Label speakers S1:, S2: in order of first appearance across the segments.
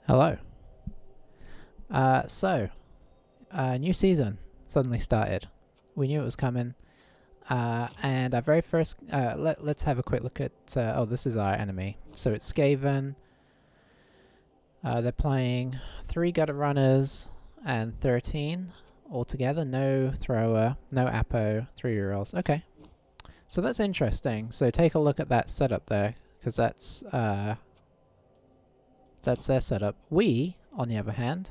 S1: Hello. New season suddenly started. We knew it was coming. And our very first, let's have a quick look at, oh, this is our enemy. So it's Skaven. They're playing 3 gutter runners and 13 altogether. No thrower, no Apo, 3 rerolls. Okay. So that's interesting. So take a look at that setup there, because that's their setup. We, on the other hand,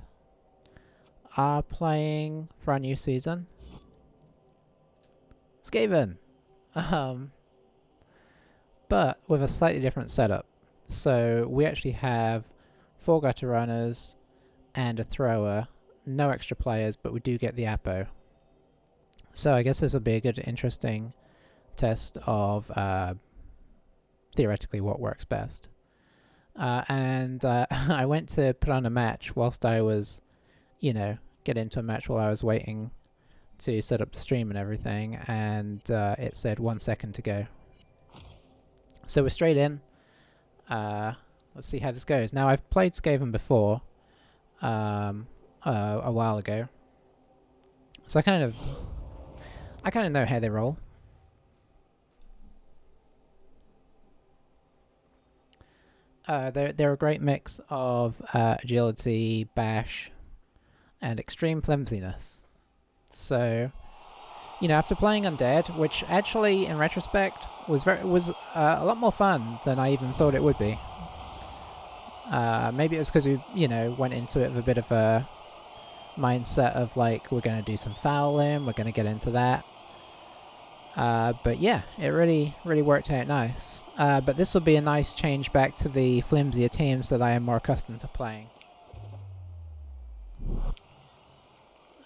S1: are playing for our new season Skaven, but with a slightly different setup. So we actually have 4 gutter runners and a thrower, no extra players, but we do get the Apo. So I guess this will be a good, interesting test of theoretically what works best. I went to put on a match whilst I was, get into a match while I was waiting to set up the stream and everything, and it said 1 second to go. So we're straight in. Let's see how this goes. Now, I've played Skaven before, a while ago, so I kind of know how they roll. They're a great mix of agility, bash, and extreme flimsiness. So, after playing Undead, which actually, in retrospect, was a lot more fun than I even thought it would be. Maybe it was because we, went into it with a bit of a mindset of like, we're going to do some fouling, we're going to get into that. But yeah, it really worked out nice. But this will be a nice change back to the flimsier teams that I am more accustomed to playing.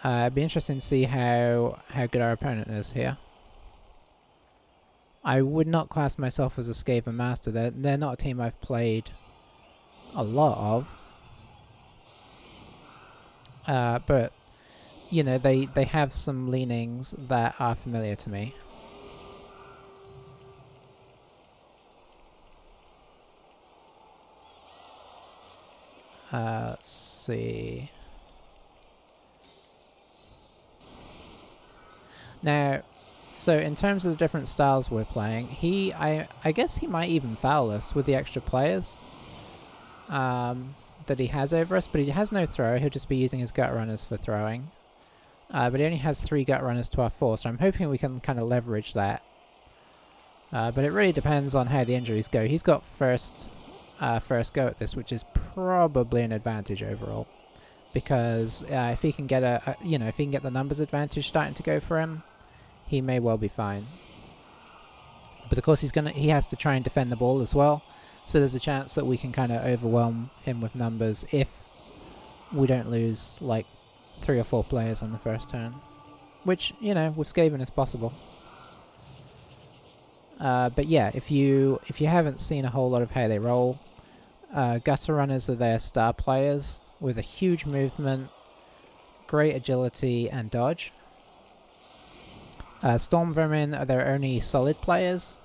S1: It'd be interesting to see how good our opponent is here. I would not class myself as a Skaven master. They're not a team I've played a lot of. But they have some leanings that are familiar to me. Let's see. Now, so in terms of the different styles we're playing, I guess he might even foul us with the extra players that he has over us, but he has no throw. He'll just be using his gut runners for throwing. But he only has 3 gut runners to our 4, so I'm hoping we can kind of leverage that. But it really depends on how the injuries go. He's got first go at this, which is probably an advantage overall, because if he can get if he can get the numbers advantage starting to go for him, he may well be fine. But of course he has to try and defend the ball as well, so there's a chance that we can kind of overwhelm him with numbers if we don't lose like 3 or 4 players on the first turn, which with Skaven is possible. But yeah, if you haven't seen a whole lot of how they roll, gutter runners are their star players with a huge movement, great agility and dodge. Storm Vermin are their only solid players.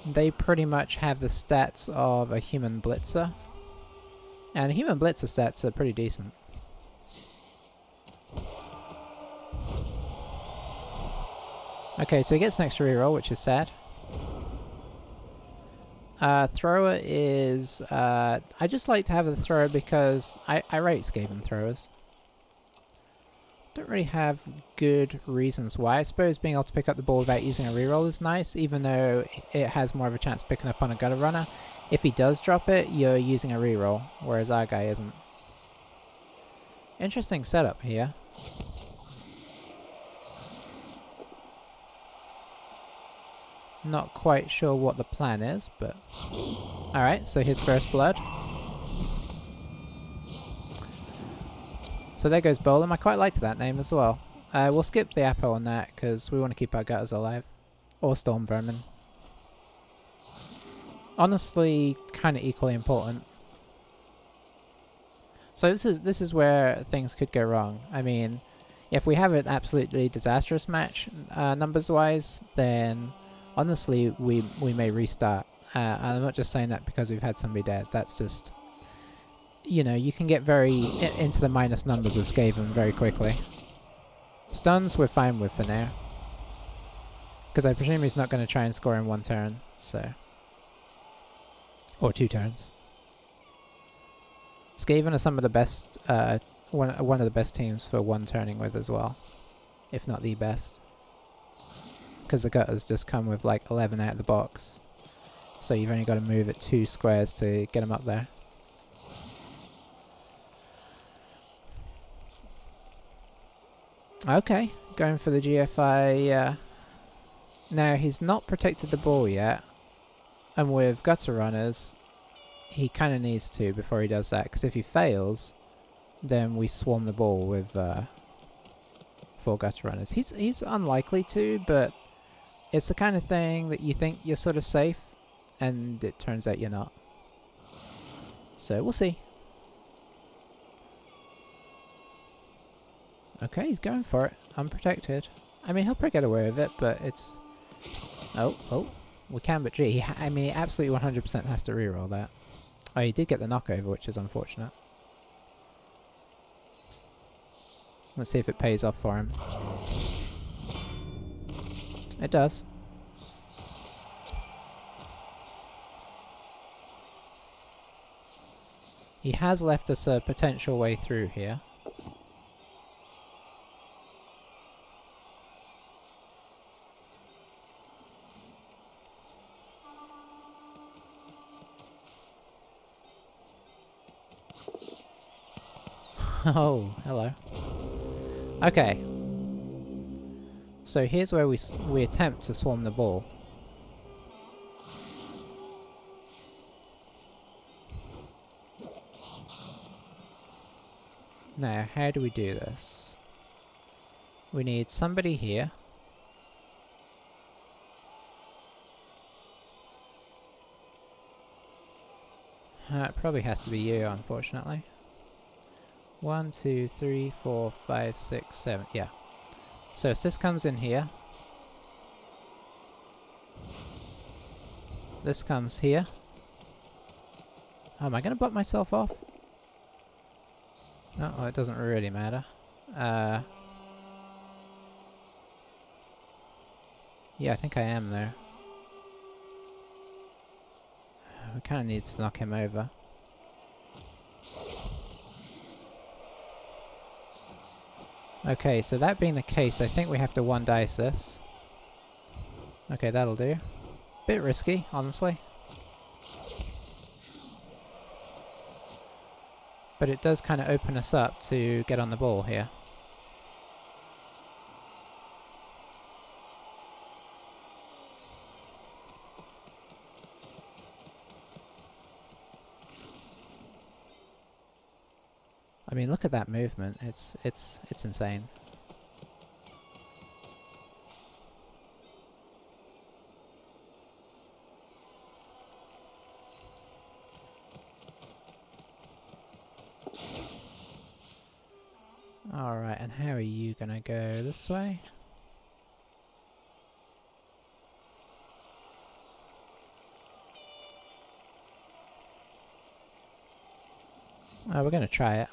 S1: They pretty much have the stats of a human blitzer, and human blitzer stats are pretty decent. Okay, so he gets an extra reroll, which is sad. Thrower is... I just like to have a thrower because I rate Skaven throwers. Don't really have good reasons why. I suppose being able to pick up the ball without using a reroll is nice, even though it has more of a chance of picking up on a gutter runner. If he does drop it, you're using a reroll, whereas our guy isn't. Interesting setup here. Not quite sure what the plan is, but... Alright, so his first blood. So there goes Bolem. I quite liked that name as well. We'll skip the Apo on that, because we want to keep our gutters alive. Or Storm Vermin. Honestly, kind of equally important. So this is where things could go wrong. I mean, if we have an absolutely disastrous match, numbers-wise, then... honestly, we may restart And I'm not just saying that because we've had somebody dead. That's just, you know, you can get very into the minus numbers with Skaven very quickly. Stuns we're fine with for now. Because I presume he's not going to try and score in one turn, so... Or 2 turns. Skaven are some of the best, one of the best teams for one turning with as well. If not the best. Because the gutters just come with like 11 out of the box. So you've only got to move it 2 squares to get them up there. Okay, going for the GFI. Now he's not protected the ball yet. And with gutter runners, he kind of needs to before he does that. Because if he fails, then we swarm the ball with 4 gutter runners. He's unlikely to, but it's the kind of thing that you think you're sort of safe, and it turns out you're not. So we'll see. Okay, he's going for it. Unprotected. I mean, he'll probably get away with it, but it's... Oh. We can, but gee, I mean, he absolutely 100% has to reroll that. Oh, he did get the knockover, which is unfortunate. Let's see if it pays off for him. It does. He has left us a potential way through here. Oh, hello. Okay. So here's where we attempt to swarm the ball. Now, how do we do this? We need somebody here. It probably has to be you, unfortunately. 1, 2, 3, 4, 5, 6, 7. Yeah. So if this comes in here. This comes here. Oh, am I going to block myself off? No, well, it doesn't really matter. Yeah, I think I am there. We kind of need to knock him over. Okay, so that being the case, I think we have to 1-dice this. Okay, that'll do. Bit risky, honestly. But it does kind of open us up to get on the ball here. I mean, look at that movement. It's insane. Alright, and how are you gonna go this way? Oh, we're gonna try it.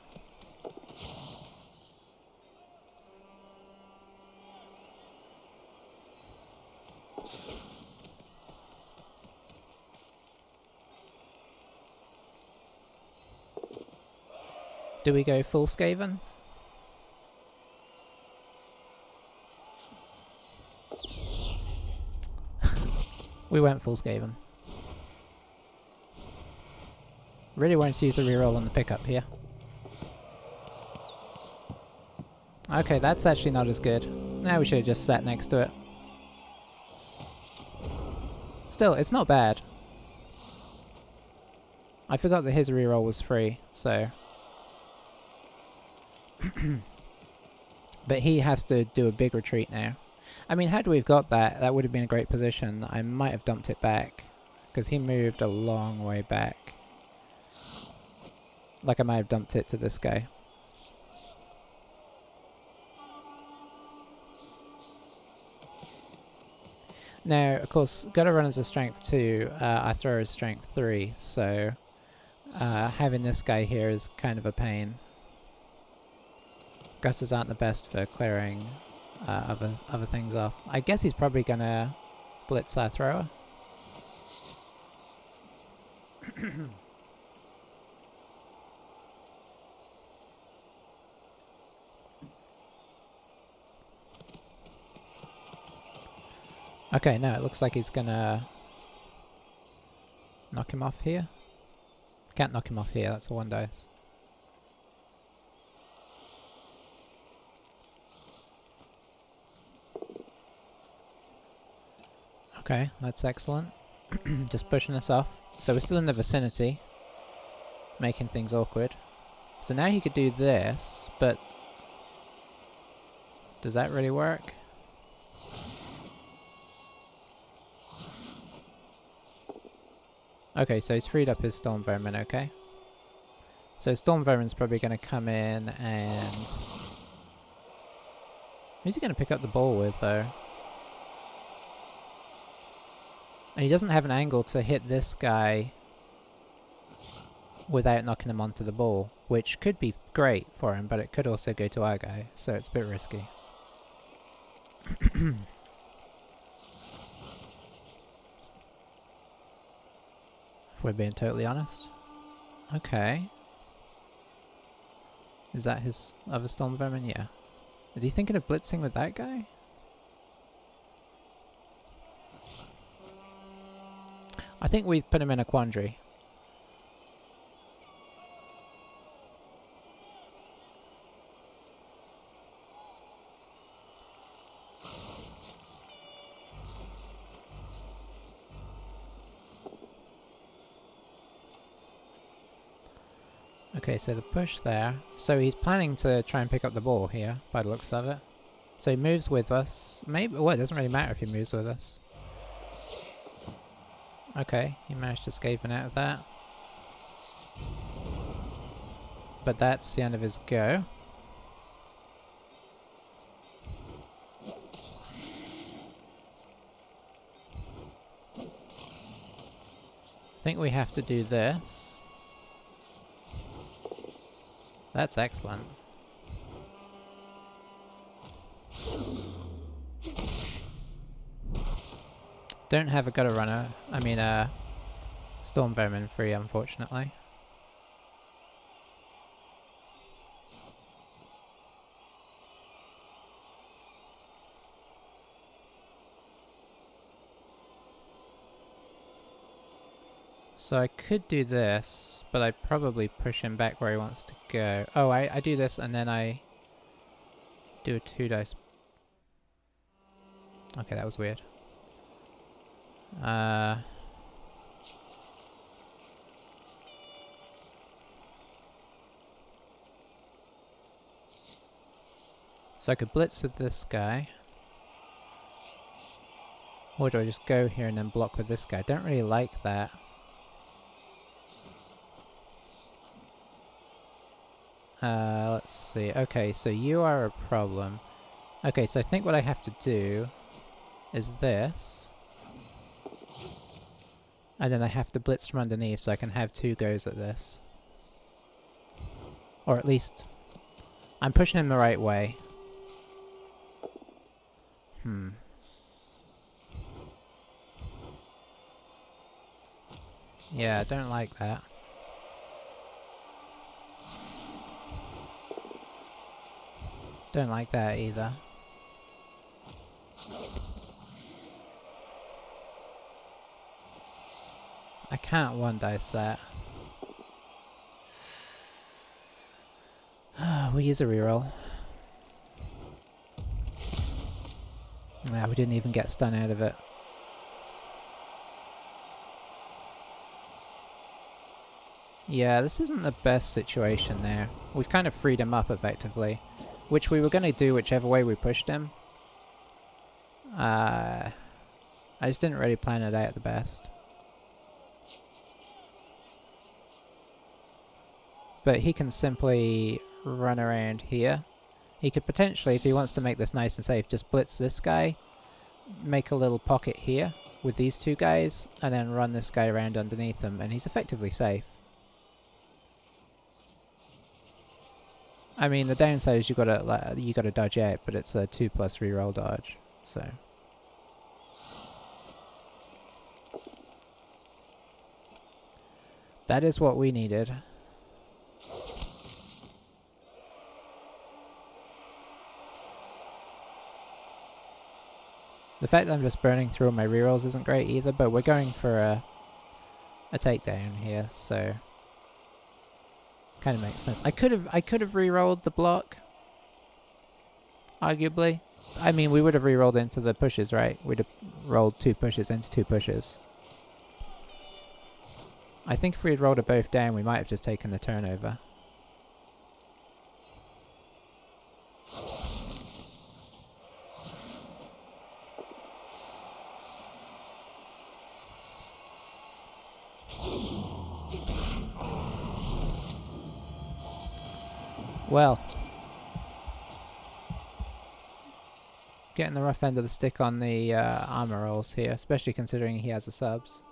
S1: Do we go full Skaven? We went full Skaven. Really wanted to use a reroll on the pickup here. Okay, that's actually not as good. Now we should have just sat next to it. Still, it's not bad. I forgot that his reroll was free, so... But he has to do a big retreat now. I mean, had we have got that, that would have been a great position. I might have dumped it back, because he moved a long way back. Like I might have dumped it to this guy. Now, of course, gutter runners are strength 2, our thrower is strength 3, so having this guy here is kind of a pain. Gutters aren't the best for clearing other things off. I guess he's probably gonna blitz our thrower. Okay, no, it looks like he's gonna knock him off here. Can't knock him off here, that's a 1 dice. Okay, that's excellent. Just pushing us off. So we're still in the vicinity, making things awkward. So now he could do this, but does that really work? Okay, so he's freed up his Storm Vermin, okay. So Storm Vermin's probably going to come in and... Who's he going to pick up the ball with, though? And he doesn't have an angle to hit this guy without knocking him onto the ball, which could be great for him, but it could also go to our guy, so it's a bit risky. If we're being totally honest. Okay. Is that his other Storm Vermin? Yeah. Is he thinking of blitzing with that guy? I think we've put him in a quandary. Okay, so the push there. So he's planning to try and pick up the ball here, by the looks of it. So he moves with us. Maybe, well, it doesn't really matter if he moves with us. Okay, he managed to Skaven out of that. But that's the end of his go. I think we have to do this. That's excellent. Don't have a gutter runner. I mean, Storm Vermin free, unfortunately. So I could do this, but I'd probably push him back where he wants to go. Oh, I do this and then I do a 2 dice. Okay, that was weird. So I could blitz with this guy. Or do I just go here and then block with this guy? I don't really like that. Let's see. Okay, so you are a problem. Okay, so I think what I have to do is this. And then I have to blitz from underneath so I can have 2 goes at this. Or at least I'm pushing him the right way. Yeah, I don't like that. Don't like that either. I can't 1 dice that. We'll use a reroll. Nah, we didn't even get stun out of it. Yeah, this isn't the best situation there. We've kind of freed him up effectively. Which we were going to do whichever way we pushed him. I just didn't really plan it out the best. But he can simply run around here. He could potentially, if he wants to make this nice and safe, just blitz this guy. make a little pocket here with these two guys, and then run this guy around underneath them, and he's effectively safe. I mean, the downside is you gotta dodge out, but it's a 2+ reroll dodge, so. That is what we needed. The fact that I'm just burning through all my rerolls isn't great either, but we're going for a takedown here, so kind of makes sense. I could have re-rolled the block, arguably. I mean, we would have re-rolled into the pushes, right? We'd have rolled 2 pushes into 2 pushes. I think if we had rolled it both down, we might have just taken the turnover. Well, getting the rough end of the stick on the armor rolls here, especially considering he has the subs.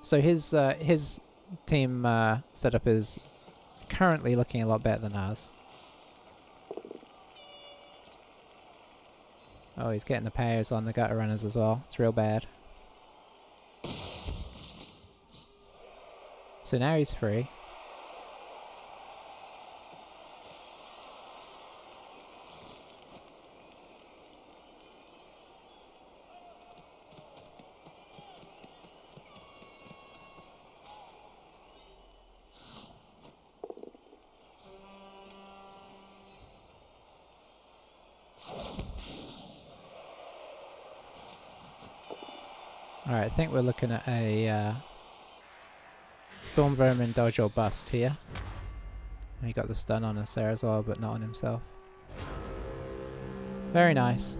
S1: So his team setup is currently looking a lot better than ours. Oh, he's getting the powers on the gutter runners as well. It's real bad. So now he's free. Alright, I think we're looking at a Storm Vermin dodge or bust here. He got the stun on us there as well, but not on himself. Very nice.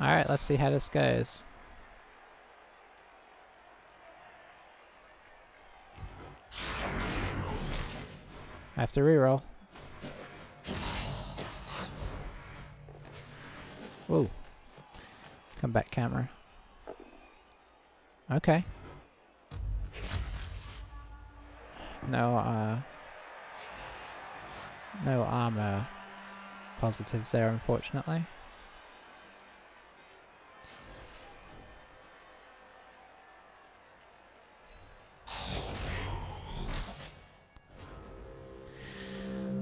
S1: Alright, let's see how this goes. I have to reroll. Whoa. Come back, camera. Okay. No armor positives there, unfortunately.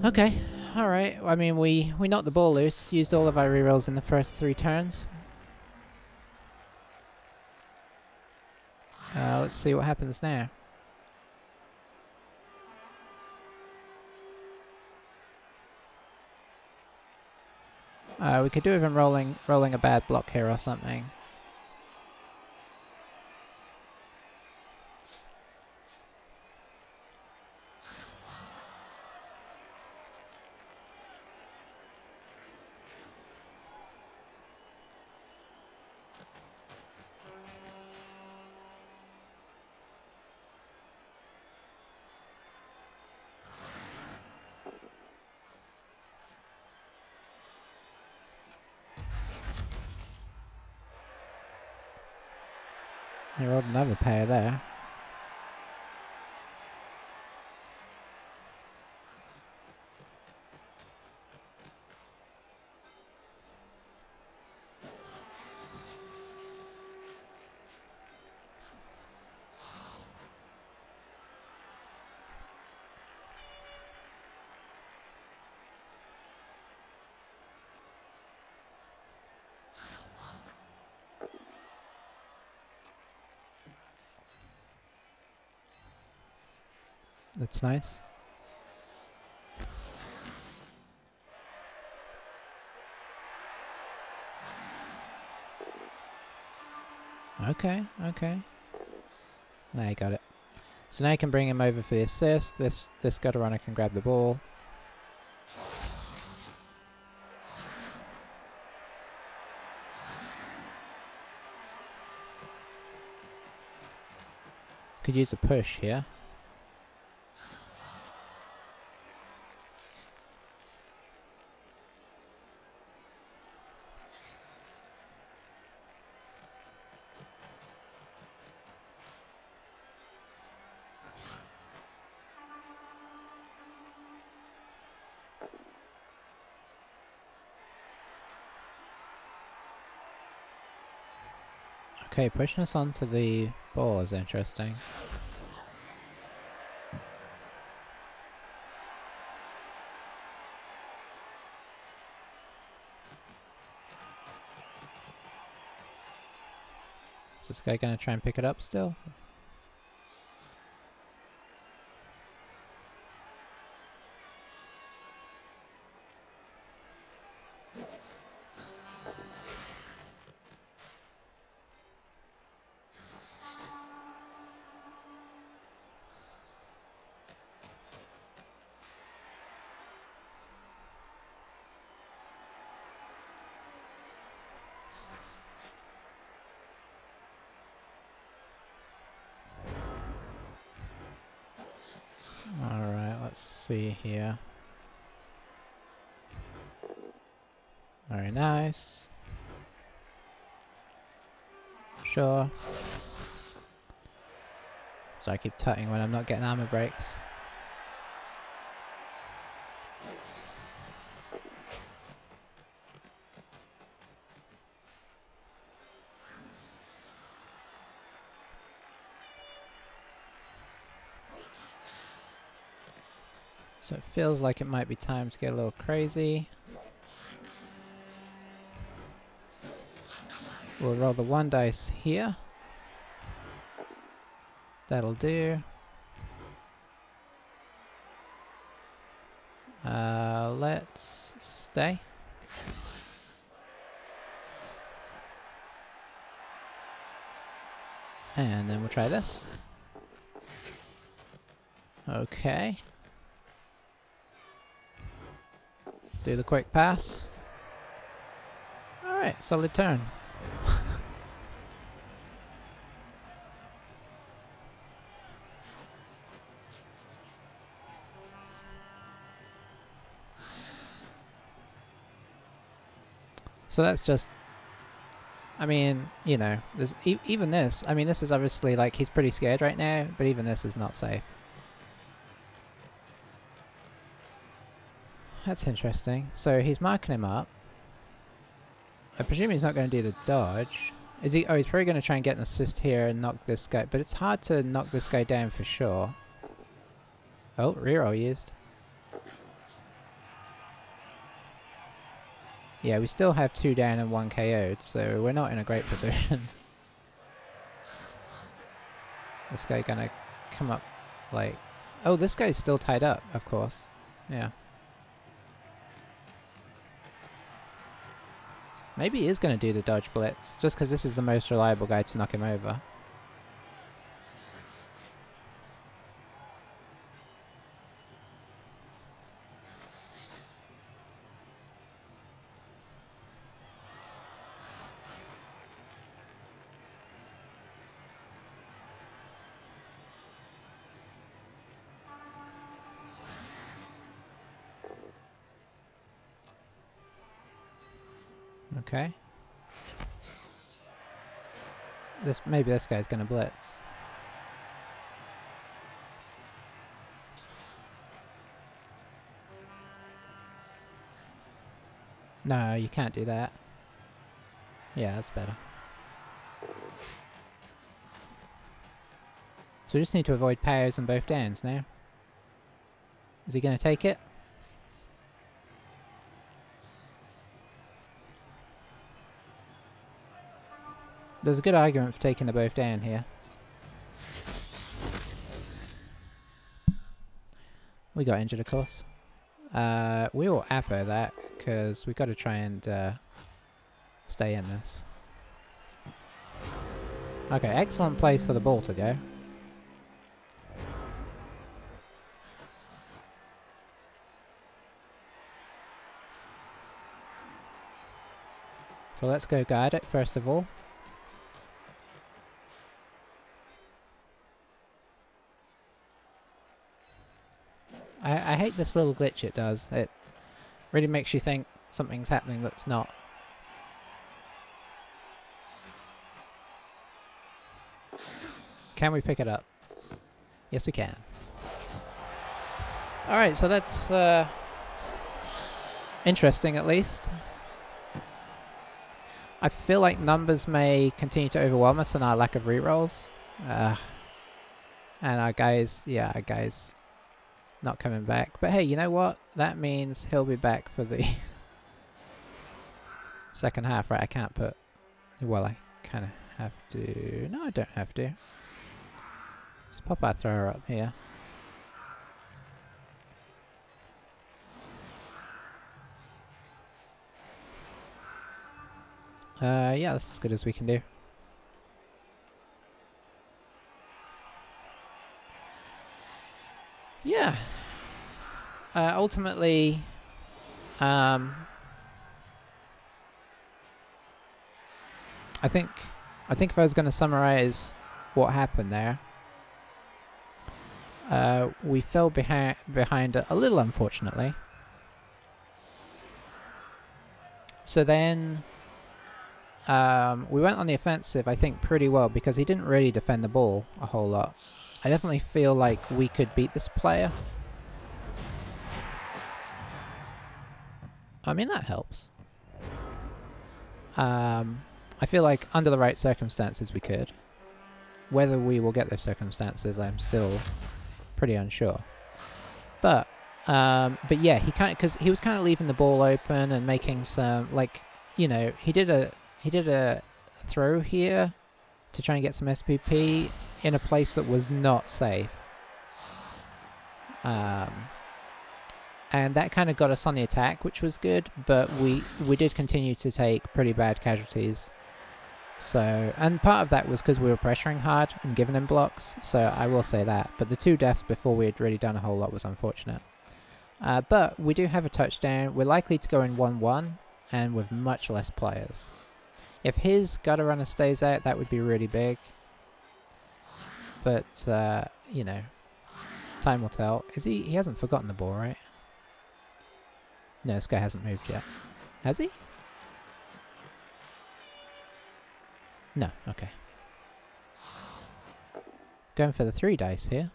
S1: Okay, alright. I mean, we knocked the ball loose, used all of our rerolls in the first 3 turns. Let's see what happens now. We could do with him rolling a bad block here or something. He rolled another pair there. That's nice. Okay, okay. Now you got it. So now you can bring him over for the assist. This gutter runner can grab the ball. Could use a push here. Okay, pushing us onto the ball is interesting. Is this guy gonna try and pick it up still? Alright, let's see here. Very nice. Sure. So I keep tutting when I'm not getting armor breaks. So it feels like it might be time to get a little crazy. We'll roll the 1 dice here. That'll do. Let's stay. And then we'll try this. Okay. Do the quick pass. Alright, solid turn. So that's just, I mean, you know, there's even this, I mean, this is obviously like, he's pretty scared right now, but even this is not safe. That's interesting. So he's marking him up. I presume he's not going to do the dodge. Is he? Oh, he's probably going to try and get an assist here and knock this guy, but it's hard to knock this guy down for sure. Oh, reroll used. Yeah, we still have 2 down and 1 KO'd, so we're not in a great position. This guy gonna come up like... Oh, this guy's still tied up, of course. Yeah. Maybe he is gonna do the dodge blitz, just because this is the most reliable guy to knock him over. Okay. Maybe this guy's gonna blitz. No, you can't do that. Yeah, that's better. So we just need to avoid powers on both downs now. Is he gonna take it? There's a good argument for taking the both down here. We got injured, of course. We will appo that, because we've got to try and stay in this. Okay, excellent place for the ball to go. So let's go guard it first of all. I hate this little glitch it does. It really makes you think something's happening that's not. Can we pick it up? Yes, we can. Alright, so that's interesting at least. I feel like numbers may continue to overwhelm us and our lack of rerolls. And our guys, yeah, our guys not coming back. But hey, you know what? That means he'll be back for the second half, right? I can't put... Well, I kind of have to... No, I don't have to. Let's pop our thrower up here. Yeah, that's as good as we can do. Yeah. Ultimately, I think if I was going to summarize what happened there, we fell behind a little, unfortunately. So then we went on the offensive, I think, pretty well because he didn't really defend the ball a whole lot. I definitely feel like we could beat this player. I mean, that helps. I feel like under the right circumstances we could. Whether we will get those circumstances, I'm still pretty unsure. But yeah, he kind of, because he was kind of leaving the ball open and making some, like, you know, he did a throw here to try and get some SPP in a place that was not safe. And that kind of got us on the attack, which was good, but we did continue to take pretty bad casualties. So, and part of that was because we were pressuring hard and giving him blocks, so I will say that. But the 2 deaths before we had really done a whole lot was unfortunate. But we do have a touchdown. We're likely to go in 1-1, and with much less players. If his gutter runner stays out, that would be really big. But, you know, time will tell. He hasn't forgotten the ball, right? No, this guy hasn't moved yet. Has he? No, okay. Going for the 3 dice here.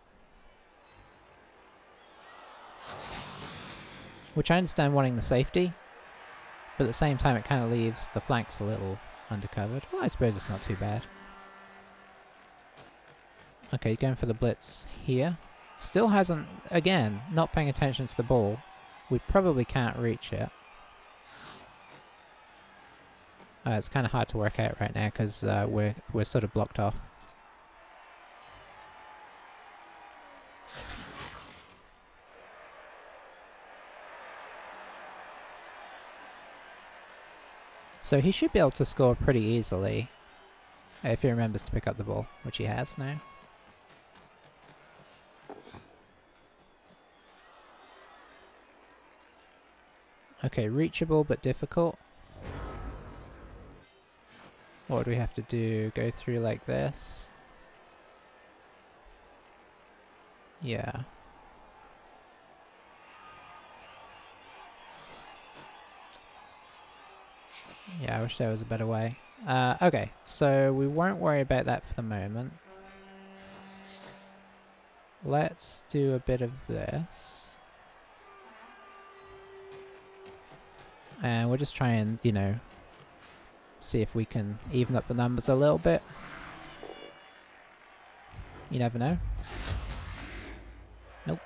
S1: Which I understand wanting the safety, but at the same time it kind of leaves the flanks a little undercovered. Well, I suppose it's not too bad. Okay, going for the blitz here. Still hasn't, again, not paying attention to the ball. We probably can't reach it. It's kind of hard to work out right now because we're sort of blocked off. So he should be able to score pretty easily if he remembers to pick up the ball, which he has now. Okay, reachable but difficult. What do we have to do? Go through like this? Yeah. Yeah, I wish there was a better way. Okay, so we won't worry about that for the moment. Let's do a bit of this. And we'll just try and, you know, see if we can even up the numbers a little bit. You never know. Nope.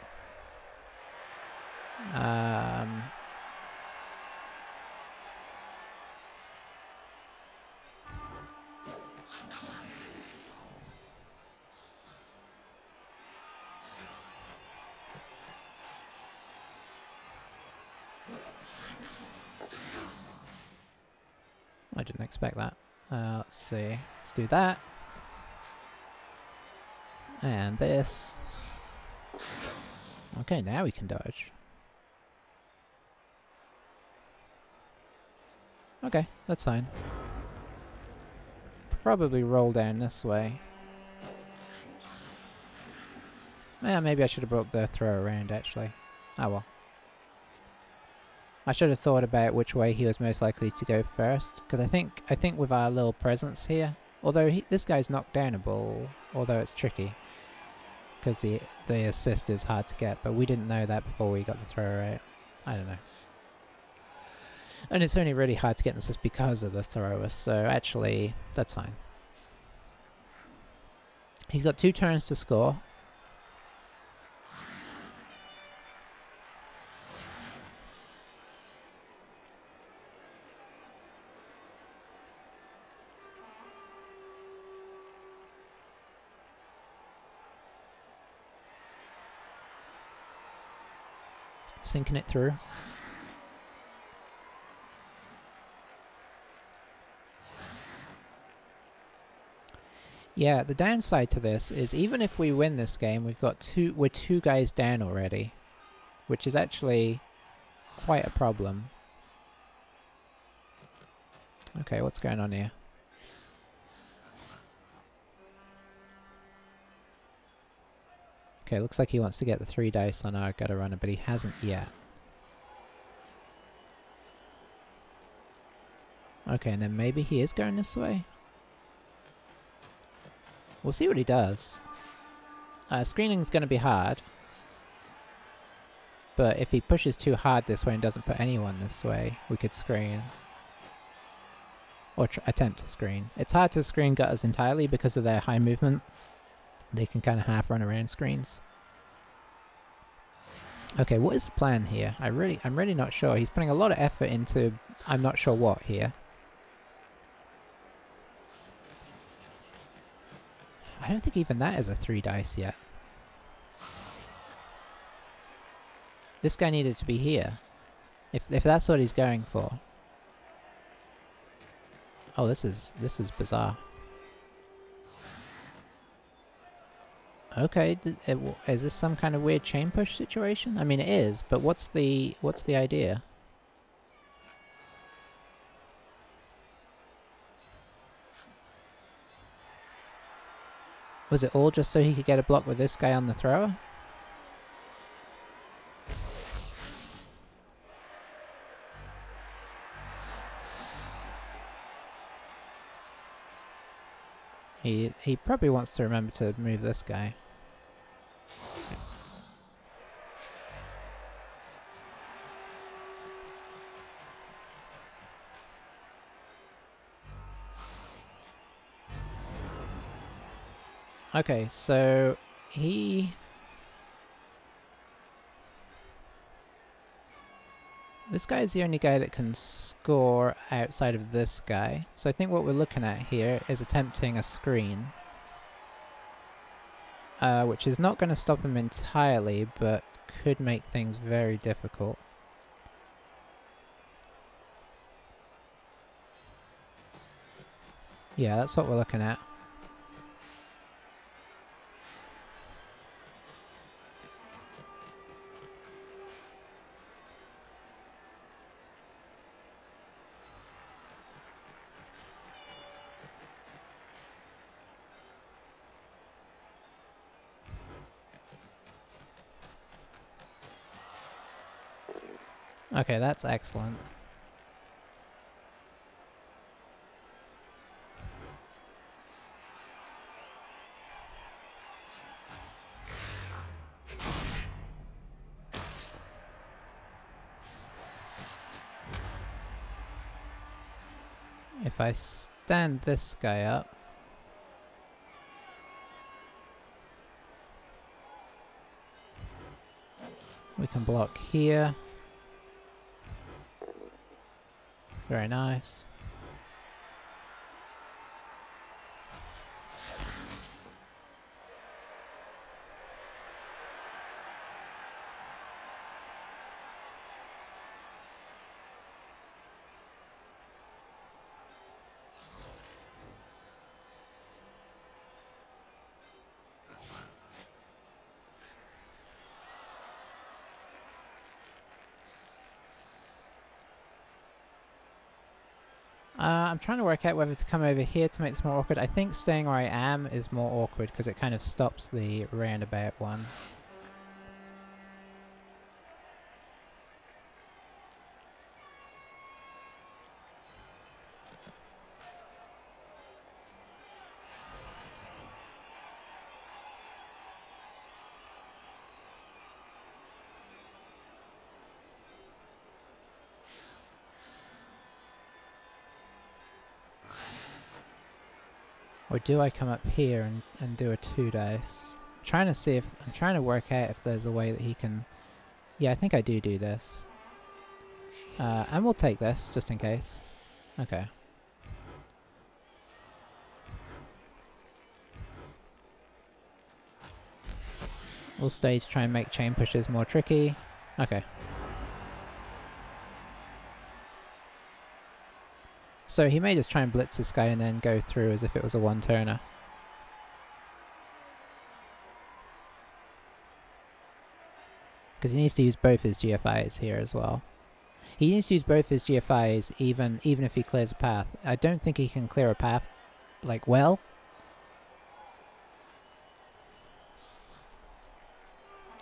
S1: I didn't expect that. Let's see. Let's do that. And this. Okay, now we can dodge. Okay, that's fine. Probably roll down this way. Yeah, maybe I should have brought the throw around, actually. Oh well. I should have thought about which way he was most likely to go first, because I think with our little presence here, although this guy's knocked downable, although it's tricky, because the assist is hard to get, but we didn't know that before we got the thrower out. I don't know. And it's only really hard to get an assist because of the thrower, so actually, that's fine. He's got 2 turns to score. Sinking it through. Yeah, the downside to this is even if we win this game, we're 2 guys down already, which is actually quite a problem. Okay, what's going on here? Okay, looks like he wants to get the 3 dice on our gutter runner, but he hasn't yet. Okay, and then maybe he is going this way? We'll see what he does. Screening's going to be hard. But if he pushes too hard this way and doesn't put anyone this way, we could screen. Or attempt to screen. It's hard to screen gutters entirely because of their high movement. They can kind of half run around screens. Okay, what is the plan here? I'm really not sure. He's putting a lot of effort into I'm not sure what here. I don't think even that is a 3 dice yet. This guy needed to be here. If that's what he's going for. Oh, this is bizarre. Okay, is this some kind of weird chain push situation? I mean, it is, but what's the idea? Was it all just so he could get a block with this guy on the thrower? He probably wants to remember to move this guy. Okay, so this guy is the only guy that can score outside of this guy. So I think what we're looking at here is attempting a screen. Which is not going to stop him entirely, but could make things very difficult. Yeah, that's what we're looking at. Okay, that's excellent. If I stand this guy up, we can block here. Very nice. I'm trying to work out whether to come over here to make this more awkward. I think staying where I am is more awkward because it kind of stops the roundabout one. Or do I come up here and do a 2 dice? I'm trying to work out if there's a way that he can... Yeah, I think I do this. And we'll take this, just in case. Okay. We'll stay to try and make chain pushes more tricky. Okay. So he may just try and blitz this guy and then go through as if it was a one-turner. Because he needs to use both his GFIs here as well. He needs to use both his GFIs even if he clears a path. I don't think he can clear a path, like, well.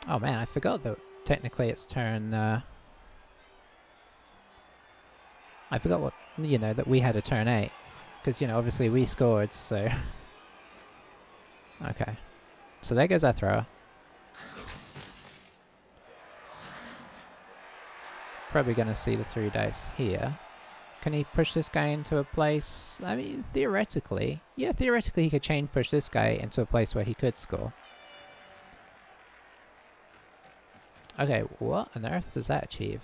S1: Oh man, I forgot that technically it's turn... I forgot what... You know, that we had a turn 8. Because, you know, obviously we scored, so... Okay. So there goes our thrower. Probably going to see the 3 dice here. Can he push this guy into a place... I mean, theoretically... Yeah, theoretically he could chain push this guy into a place where he could score. Okay, what on earth does that achieve?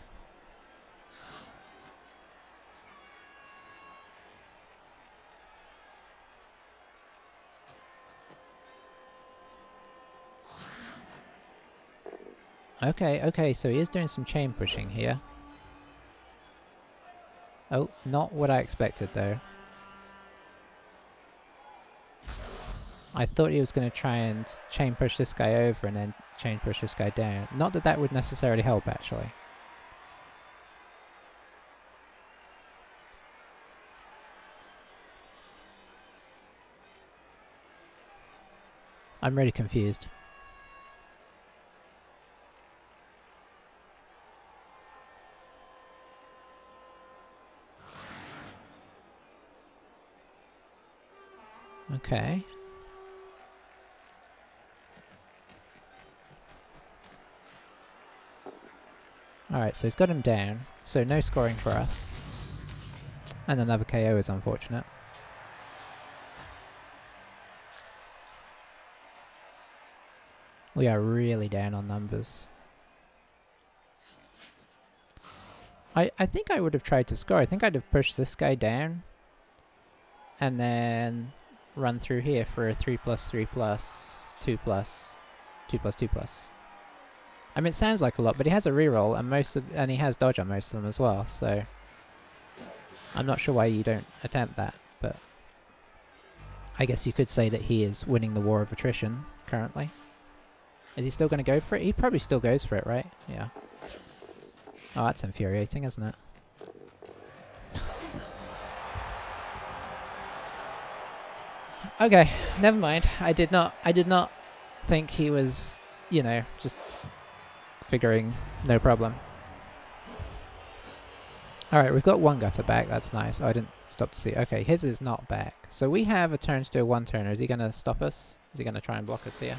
S1: Okay, so he is doing some chain pushing here. Oh, not what I expected though. I thought he was going to try and chain push this guy over and then chain push this guy down. Not that that would necessarily help, actually. I'm really confused. Okay. Alright, so he's got him down, so no scoring for us. And another KO is unfortunate. We are really down on numbers. I think I would have tried to score. I think I'd have pushed this guy down. And then run through here for a 3+3+2+, 2+2+. I mean, it sounds like a lot, but he has a reroll, and he has dodge on most of them as well, so I'm not sure why you don't attempt that, but I guess you could say that he is winning the war of attrition currently. Is he still going to go for it? He probably still goes for it, right? Yeah. Oh, that's infuriating, isn't it? Okay, never mind. I did not think he was, you know, just figuring no problem. Alright, we've got one gutter back, that's nice. Oh, I didn't stop to see. Okay, his is not back. So we have a turn to do a one-turner. Is he going to stop us? Is he going to try and block us here?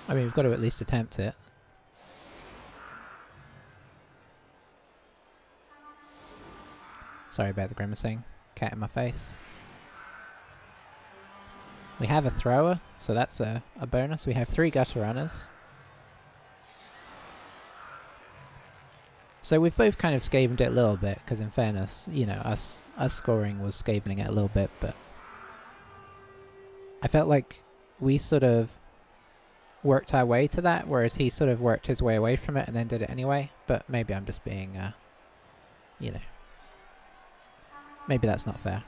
S1: I mean, we've got to at least attempt it. Sorry about the grimacing. Cat in my face. We have a thrower, so that's a bonus. We have 3 gutter runners. So we've both kind of Skavened it a little bit, because in fairness, you know, us scoring was Skavening it a little bit, but I felt like we sort of worked our way to that, whereas he sort of worked his way away from it and then did it anyway. But maybe I'm just being, you know, maybe that's not fair.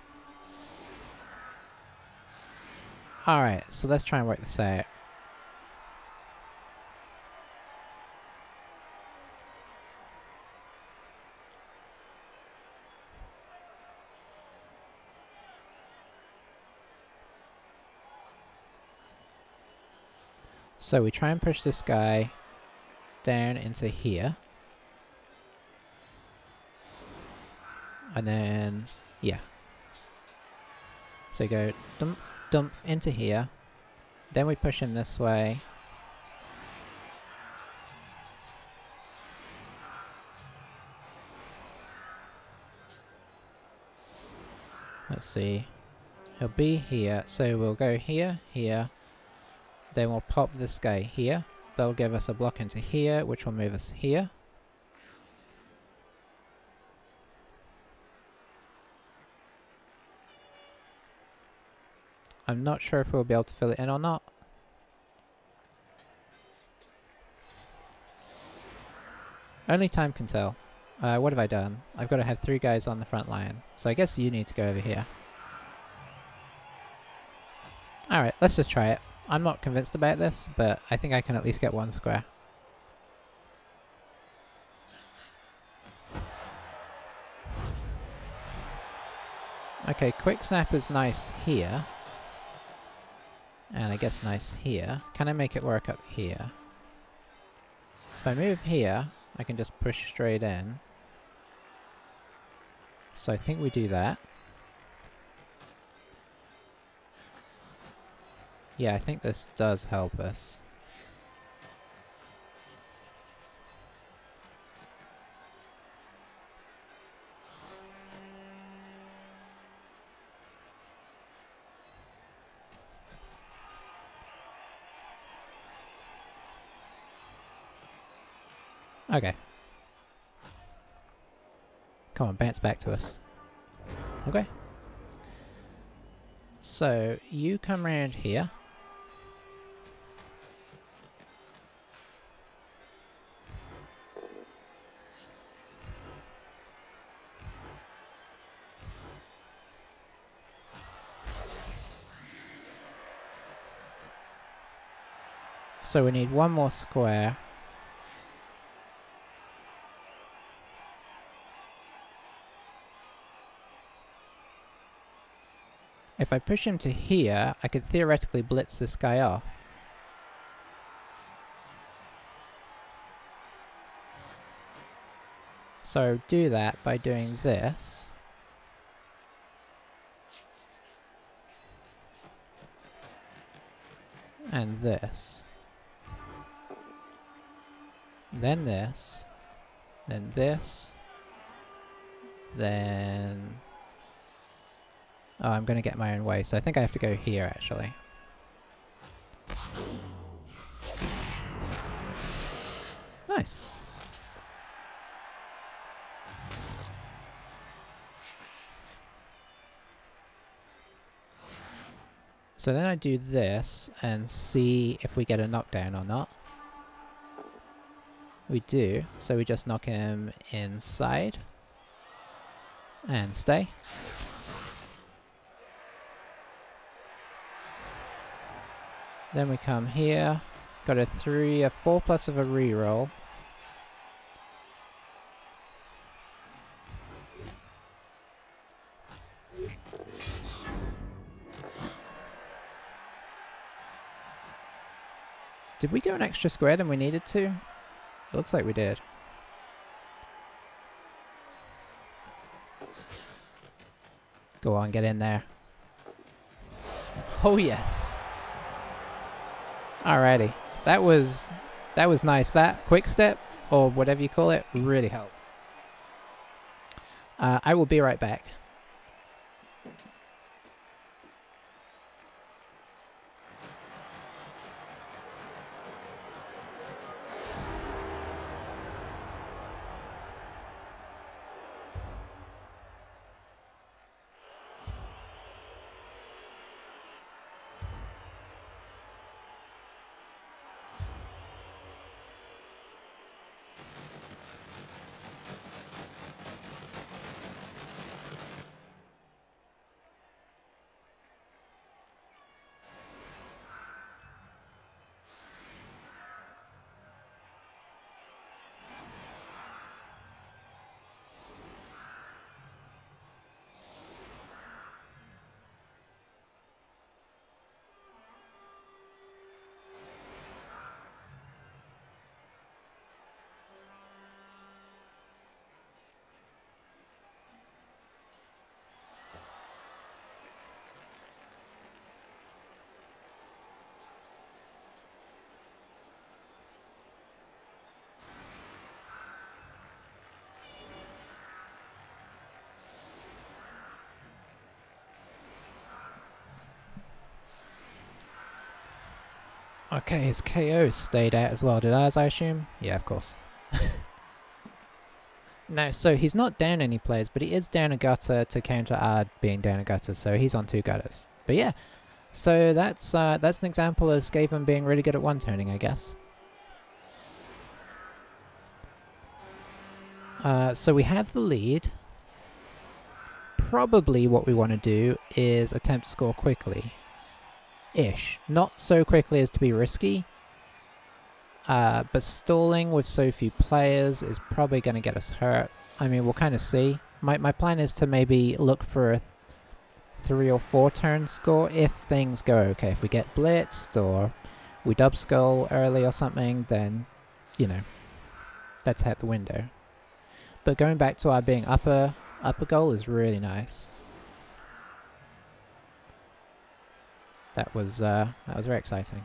S1: Alright, so let's try and work this out. So we try and push this guy down into here. And then, yeah. So go dump into here. Then we push him this way. Let's see. He'll be here, so we'll go here, here. Then we'll pop this guy here. That'll give us a block into here, which will move us here. I'm not sure if we'll be able to fill it in or not. Only time can tell. What have I done? I've got to have 3 guys on the front line. So I guess you need to go over here. Alright, let's just try it. I'm not convinced about this, but I think I can at least get 1 square. Okay, quick snap is nice here. And I guess nice here. Can I make it work up here? If I move here, I can just push straight in. So I think we do that. Yeah, I think this does help us. Okay. Come on, bounce back to us. Okay. So, you come around here. So we need 1 more square. If I push him to here, I could theoretically blitz this guy off. So do that by doing this. And this. Then this. Then this. Then... Oh, I'm gonna get my own way, so I think I have to go here, actually. Nice. So then I do this and see if we get a knockdown or not. We do, so we just knock him inside. And stay. Then we come here. Got a 3, a 4 plus with a reroll. Did we go an extra square than we needed to? It looks like we did. Go on, get in there. Oh yes. Alrighty. That was nice. That quick step, or whatever you call it, really helped. I will be right back. Okay, his KO stayed out as well. Did ours, I assume? Yeah, of course. No, so he's not down any players, but he is down a gutter to counter our being down a gutter, so he's on 2 gutters. But yeah, so that's an example of Skaven being really good at one-turning, I guess. So we have the lead. Probably what we want to do is attempt to score quickly. Ish. Not so quickly as to be risky. But stalling with so few players is probably going to get us hurt. I mean, we'll kind of see. My plan is to maybe look for a 3 or 4 turn score if things go okay. If we get blitzed or we dub skull early or something, then, you know, that's out the window. But going back to our being upper goal is really nice. That was very exciting.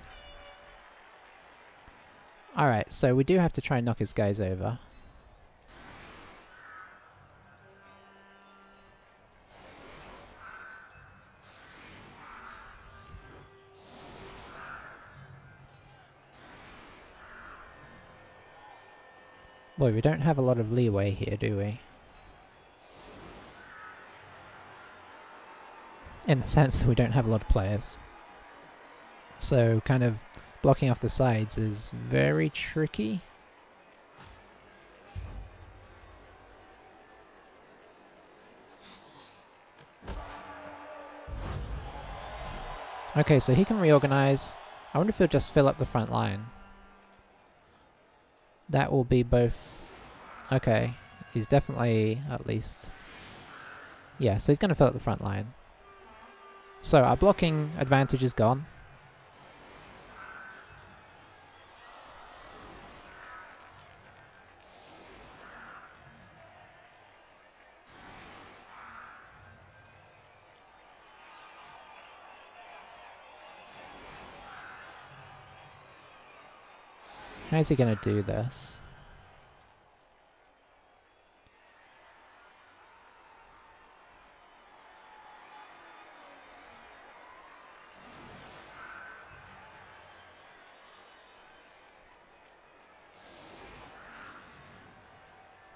S1: Alright, so we do have to try and knock his guys over. Boy, we don't have a lot of leeway here, do we? In the sense that we don't have a lot of players. So, kind of blocking off the sides is very tricky. Okay, so he can reorganize. I wonder if he'll just fill up the front line. That will be both... Okay, he's definitely at least... Yeah, so he's going to fill up the front line. So our blocking advantage is gone. How's he going to do this?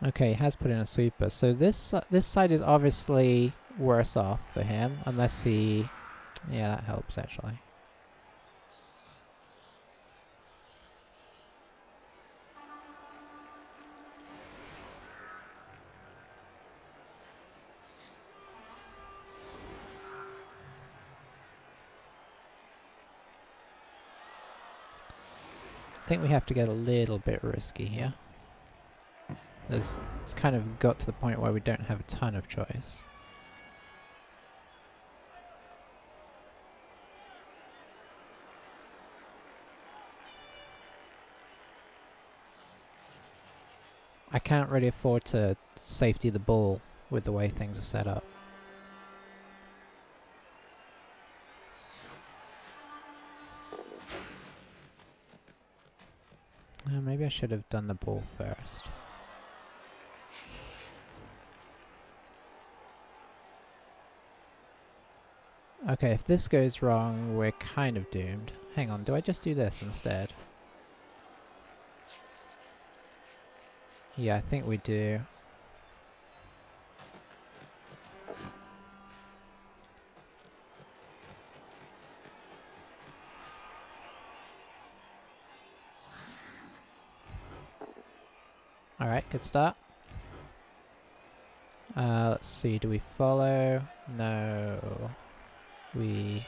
S1: Okay, he has put in a sweeper. So this side is obviously worse off for him, unless he... Yeah, that helps actually. I think we have to get a little bit risky here. It's kind of got to the point where we don't have a ton of choice. I can't really afford to safety the ball with the way things are set up. Maybe I should have done the ball first. Okay, if this goes wrong, we're kind of doomed. Hang on, do I just do this instead? Yeah, I think we do. Alright, good start. Let's see, do we follow? No. We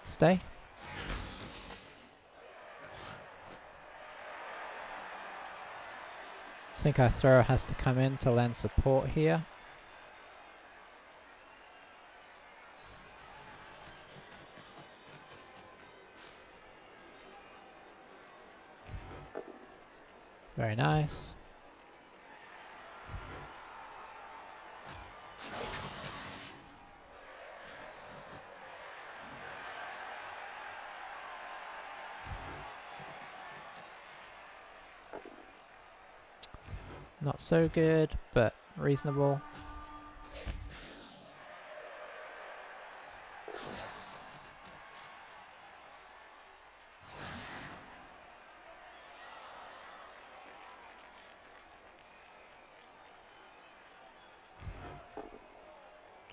S1: stay. I think our thrower has to come in to lend support here. Very nice. Not so good, but reasonable.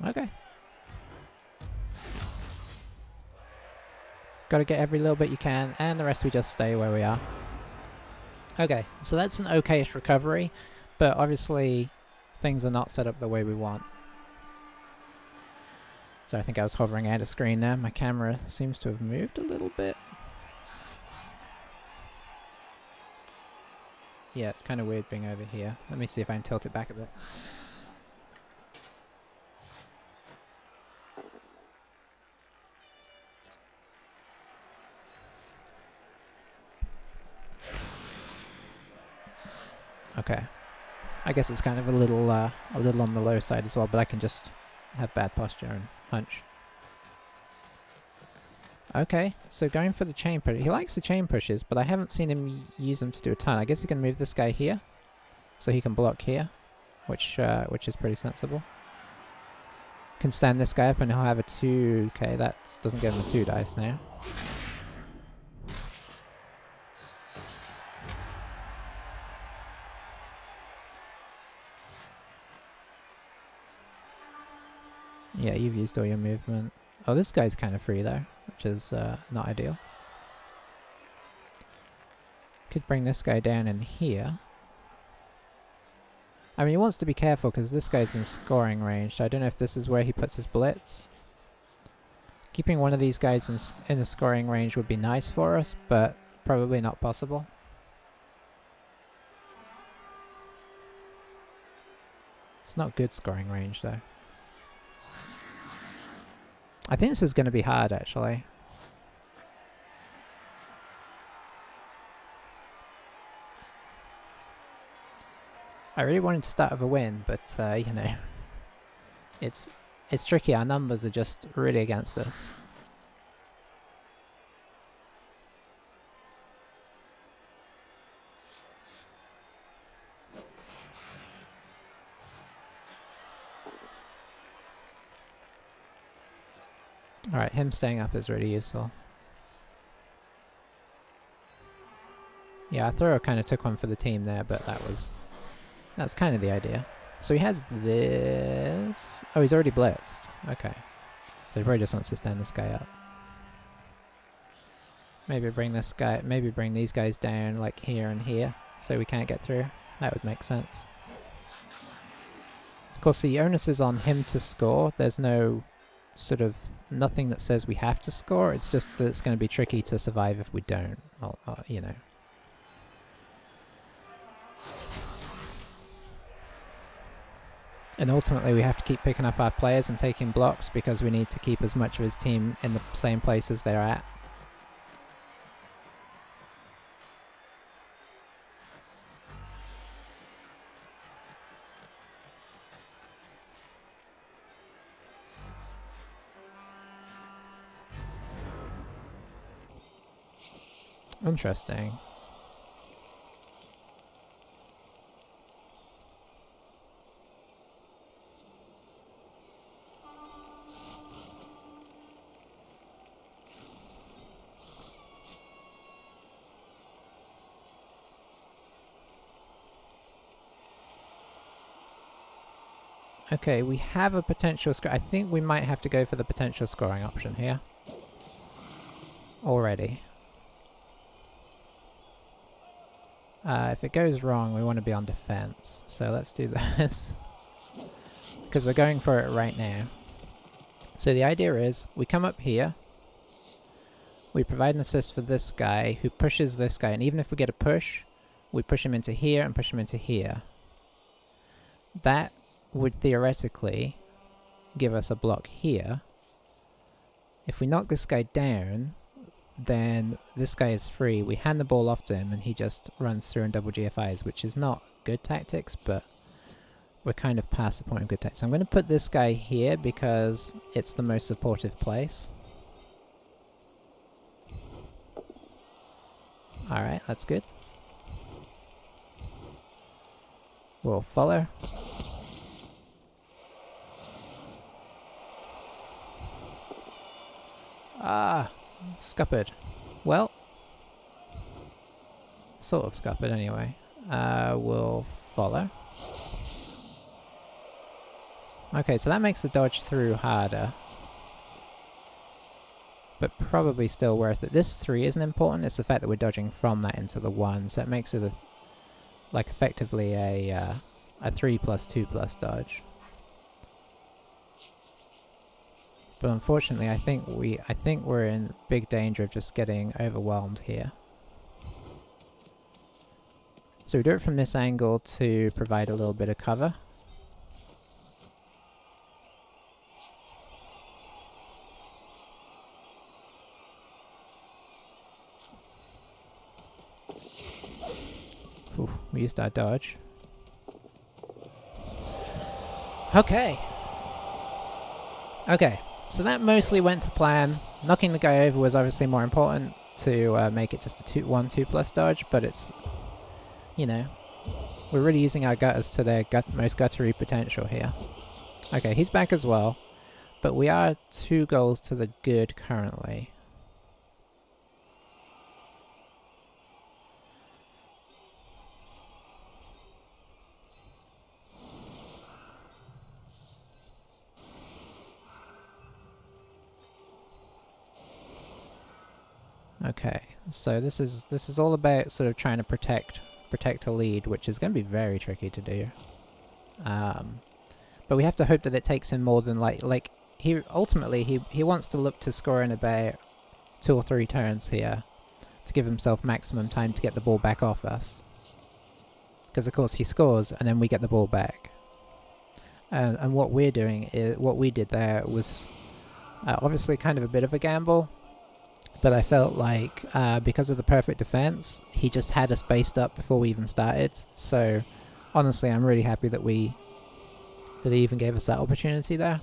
S1: Okay. Got to get every little bit you can, and the rest we just stay where we are. Okay, so that's an okayish recovery, but obviously things are not set up the way we want. So I think I was hovering out of screen there. My camera seems to have moved a little bit. Yeah, it's kind of weird being over here. Let me see if I can tilt it back a bit. Okay. I guess it's kind of a little on the low side as well, but I can just have bad posture and hunch. Okay, so going for the chain push. He likes the chain pushes, but I haven't seen him use them to do a ton. I guess he can move this guy here, so he can block here, which is pretty sensible. Can stand this guy up and he'll have a 2. Okay, that doesn't give him a 2 dice now. Yeah, you've used all your movement. Oh, this guy's kind of free though, which is not ideal. Could bring this guy down in here. I mean, he wants to be careful because this guy's in scoring range, so I don't know if this is where he puts his blitz. Keeping one of these guys in the scoring range would be nice for us, but probably not possible. It's not good scoring range though. I think this is going to be hard actually. I really wanted to start with a win, but you know, it's tricky. Our numbers are just really against us. Alright, him staying up is really useful. Yeah, our thrower kind of took one for the team there, but that's kind of the idea. So he has this. Oh, he's already blitzed. Okay. So he probably just wants to stand this guy up. Maybe bring this guy, maybe bring these guys down like here and here so we can't get through. That would make sense. Of course, the onus is on him to score. There's no sort of nothing that says we have to score. It's just that it's going to be tricky to survive if we don't, you know. And ultimately we have to keep picking up our players and taking blocks because we need to keep as much of his team in the same place as they're at. Interesting. Okay, we have a potential score. I think we might have to go for the potential scoring option here. Already. If it goes wrong, we want to be on defense. So let's do this. Because we're going for it right now. So the idea is, we come up here. We provide an assist for this guy, who pushes this guy. And even if we get a push, we push him into here and push him into here. That would theoretically give us a block here. If we knock this guy down, then this guy is free. We hand the ball off to him and he just runs through and double GFIs, which is not good tactics, but we're kind of past the point of good tactics. So I'm going to put this guy here because it's the most supportive place. Alright, that's good. We'll follow. Ah, scuppered. Well, sort of scuppered anyway. We'll follow. Okay, so that makes the dodge through harder. But probably still worth it. This 3 isn't important, it's the fact that we're dodging from that into the 1, so it makes it like effectively a 3 plus 2 plus dodge. But unfortunately, I think we're in big danger of just getting overwhelmed here. So we do it from this angle to provide a little bit of cover. Ooh, we used our dodge. Okay. Okay, so that mostly went to plan. Knocking the guy over was obviously more important to make it just a 2 plus dodge, but it's, you know, we're really using our gutters to their most guttery potential here. Okay, he's back as well, but we are 2 goals to the good currently. Okay, so this is all about sort of trying to protect a lead, which is going to be very tricky to do. But we have to hope that it takes him more than like he ultimately he wants to look to score in about 2 or 3 turns here to give himself maximum time to get the ball back off us. Because of course he scores and then we get the ball back. And what we're doing is what we did there was obviously kind of a bit of a gamble. But I felt like because of the perfect defense, he just had us spaced up before we even started. So honestly, I'm really happy that he even gave us that opportunity there.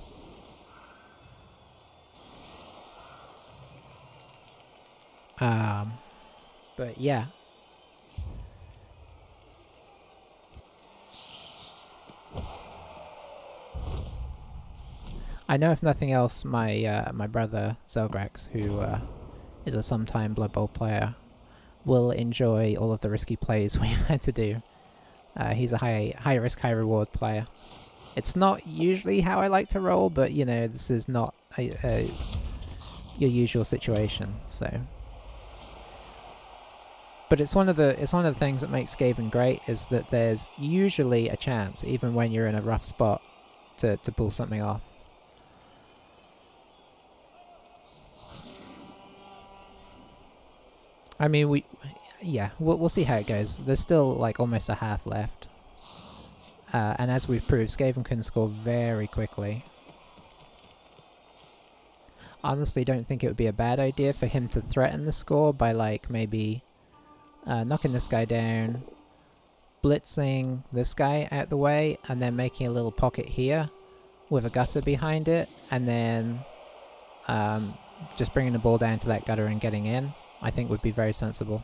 S1: But yeah. I know if nothing else, my brother Zelgrax, who is a sometime Blood Bowl player, will enjoy all of the risky plays we've had to do. He's a high risk, high reward player. It's not usually how I like to roll, but you know, this is not your usual situation, so. But it's one of the things that makes Skaven great, is that there's usually a chance, even when you're in a rough spot, to pull something off. I mean, we'll see how it goes. There's still like almost a half left. And as we've proved, Skaven can score very quickly. Honestly, don't think it would be a bad idea for him to threaten the score by like maybe knocking this guy down, blitzing this guy out the way, and then making a little pocket here with a gutter behind it, and then just bringing the ball down to that gutter and getting in, I think would be very sensible.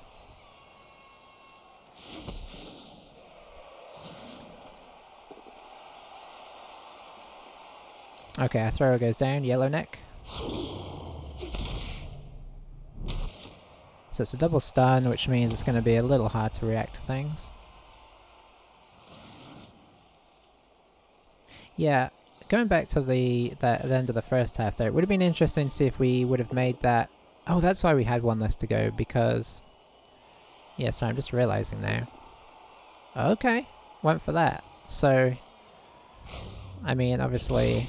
S1: Okay, our thrower goes down, yellow neck. So it's a double stun, which means it's going to be a little hard to react to things. Yeah, going back to the end of the first half there, it would have been interesting to see if we would have made that. Oh, that's why we had 1 less to go, because... Yeah, sorry, I'm just realising now. Okay, went for that. So, I mean, obviously,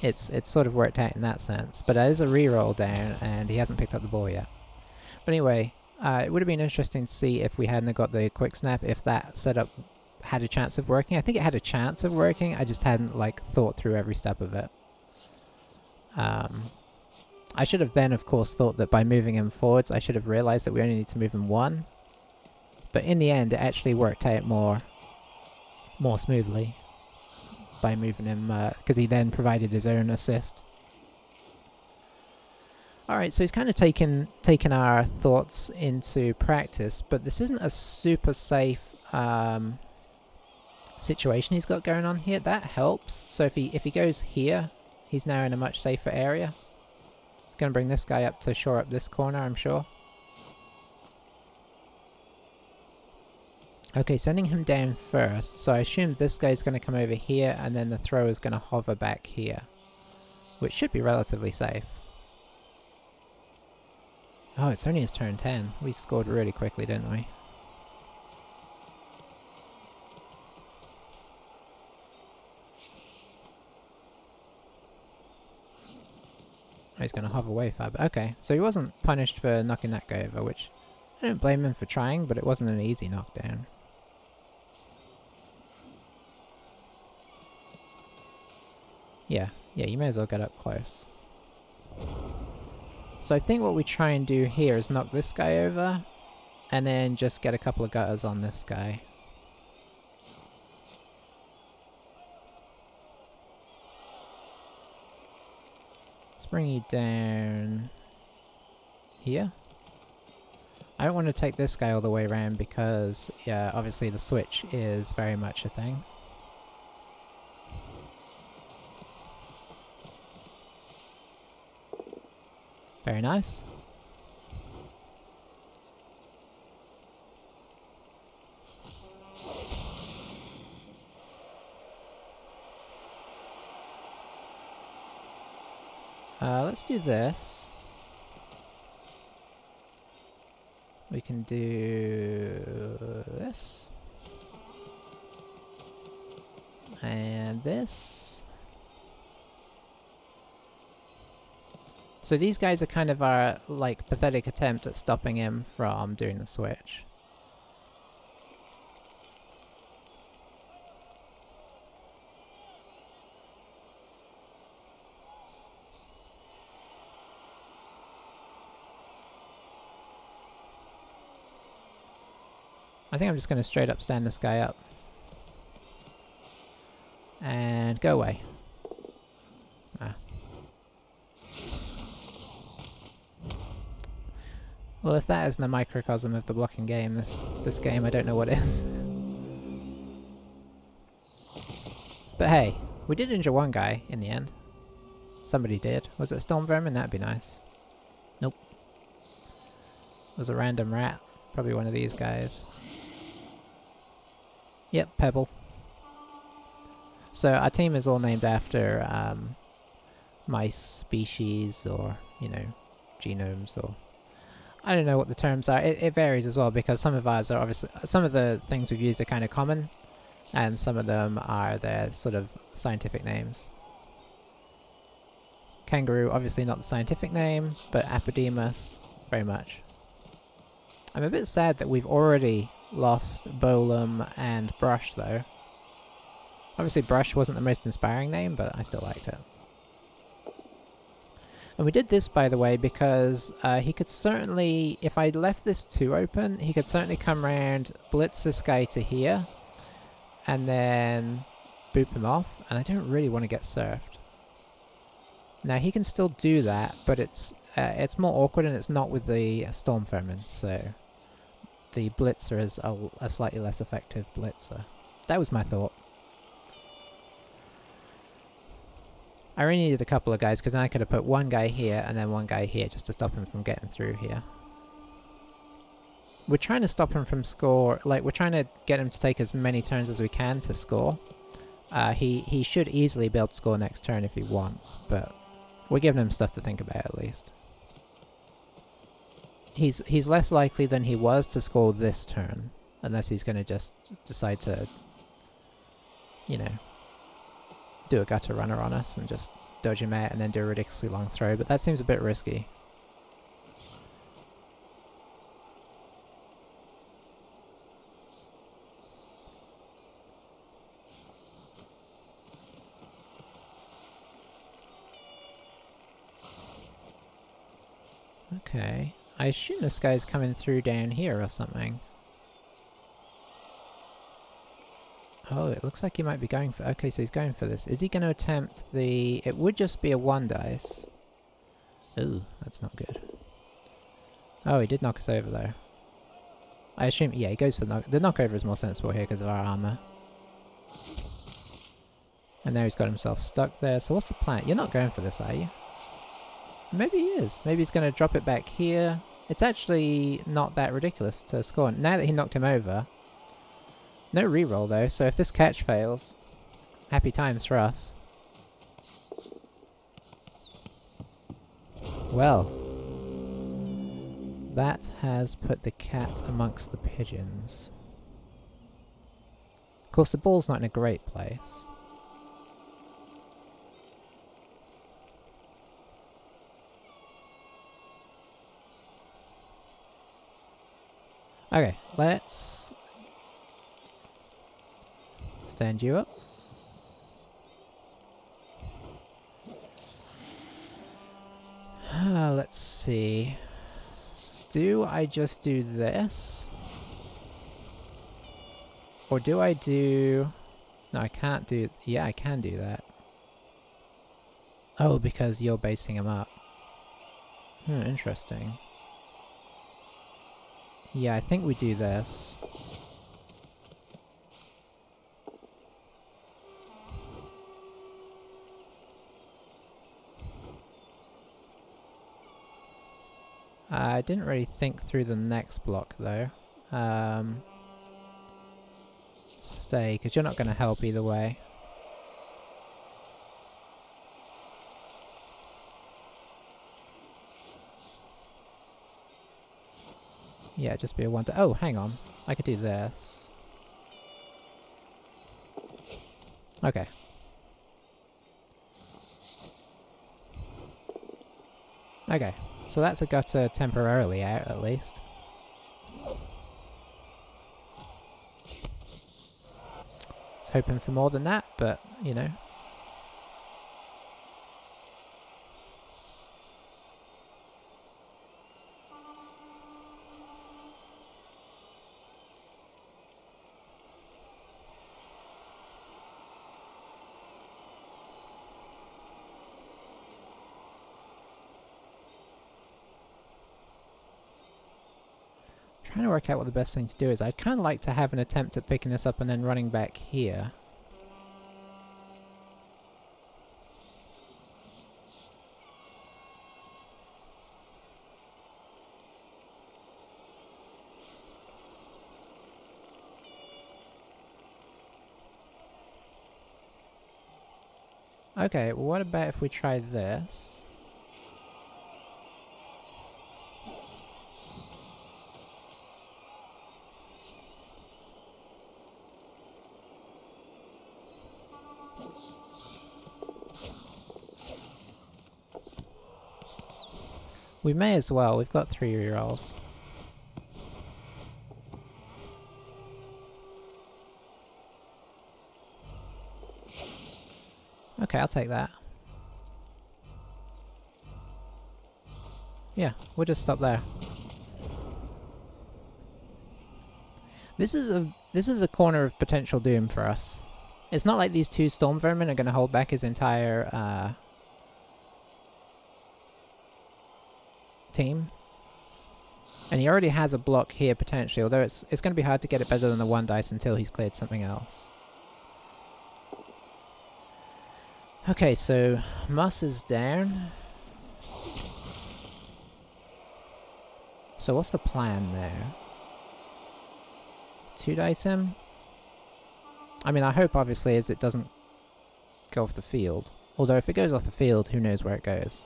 S1: it's sort of worked out in that sense. But that is a reroll down, and he hasn't picked up the ball yet. But anyway, it would have been interesting to see if we hadn't got the quick snap, if that setup had a chance of working. I think it had a chance of working, I just hadn't, like, thought through every step of it. I should have then, of course, thought that by moving him forwards, I should have realised that we only need to move him 1. But in the end, it actually worked out more smoothly by moving him, because he then provided his own assist. Alright, so he's kind of taken our thoughts into practice, but this isn't a super safe situation he's got going on here. That helps. So if he goes here, he's now in a much safer area. Gonna bring this guy up to shore up this corner, I'm sure. Okay, sending him down first, so I assume this guy's going to come over here and then the thrower is going to hover back here, which should be relatively safe. Oh, it's only his turn 10. We scored really quickly, didn't we? Oh, he's going to hover way far, but okay. So he wasn't punished for knocking that guy over, which I don't blame him for trying, but it wasn't an easy knockdown. Yeah, you may as well get up close. So I think what we try and do here is knock this guy over, and then just get a couple of gutters on this guy. Let's bring you down here. I don't want to take this guy all the way around because, yeah, obviously the switch is very much a thing. Very nice. Let's do this. We can do this. And this. So these guys are kind of our, like, pathetic attempt at stopping him from doing the switch. I think I'm just going to straight up stand this guy up. And go away. Ah. Well, if that isn't a microcosm of the blocking game, this game, I don't know what is. But hey, we did injure one guy in the end. Somebody did. Was it Storm Vermin? That'd be nice. Nope. It was a random rat. Probably one of these guys. Yep, Pebble. So our team is all named after mice species or, you know, genomes or... I don't know what the terms are. It varies as well because some of ours are obviously... Some of the things we've used are kind of common and some of them are their sort of scientific names. Kangaroo, obviously not the scientific name, but Apodemus, very much. I'm a bit sad that we've already lost Bolum and Brush, though. Obviously Brush wasn't the most inspiring name, but I still liked it. And we did this, by the way, because he could certainly, if I left this 2 open, he could certainly come around, blitz this guy to here, and then boop him off, and I don't really want to get surfed. Now, he can still do that, but it's more awkward and it's not with the Storm Vermin, so the Blitzer is a slightly less effective Blitzer. That was my thought. I really needed a couple of guys because then I could have put one guy here and then one guy here just to stop him from getting through here. We're trying to stop him from score, like we're trying to get him to take as many turns as we can to score. He should easily be able to score next turn if he wants, but we're giving him stuff to think about at least. He's less likely than he was to score this turn, unless he's going to just decide to, you know, do a gutter runner on us and just dodge him out and then do a ridiculously long throw, but that seems a bit risky. Okay. I assume this guy's coming through down here or something. Oh, it looks like he might be going for... Okay, so he's going for this. Is he going to attempt the... It would just be a 1 dice. Ooh, that's not good. Oh, he did knock us over though. I assume... Yeah, he goes for the knockover is more sensible here because of our armor. And now he's got himself stuck there. So what's the plan? You're not going for this, are you? Maybe he is. Maybe he's going to drop it back here. It's actually not that ridiculous to score. Now that he knocked him over, No reroll though, so if this catch fails, happy times for us. Well, that has put the cat amongst the pigeons. Of course, the ball's not in a great place. Okay, let's stand you up. Let's see. Do I just do this? Or do I do... No, I can't do... Yeah, I can do that. Oh, because you're basing him up. Interesting. Yeah, I think we do this. I didn't really think through the next block though. Stay, because you're not going to help either way. Yeah, just be a one to... Oh, hang on. I could do this. Okay. Okay. So that's a gutter temporarily out, at least. Was hoping for more than that, but, you know. Trying to work out what the best thing to do is. I'd kind of like to have an attempt at picking this up and then running back here. Okay, what about if we try this? We may as well, we've got 3 rerolls. Okay, I'll take that. Yeah, we'll just stop there. This is a corner of potential doom for us. It's not like these 2 storm vermin are going to hold back his entire team. And he already has a block here potentially, although it's going to be hard to get it better than the 1 dice until he's cleared something else. Okay, so Muss is down. So what's the plan there? 2 dice him? I mean, I hope obviously is it doesn't go off the field. Although if it goes off the field, who knows where it goes.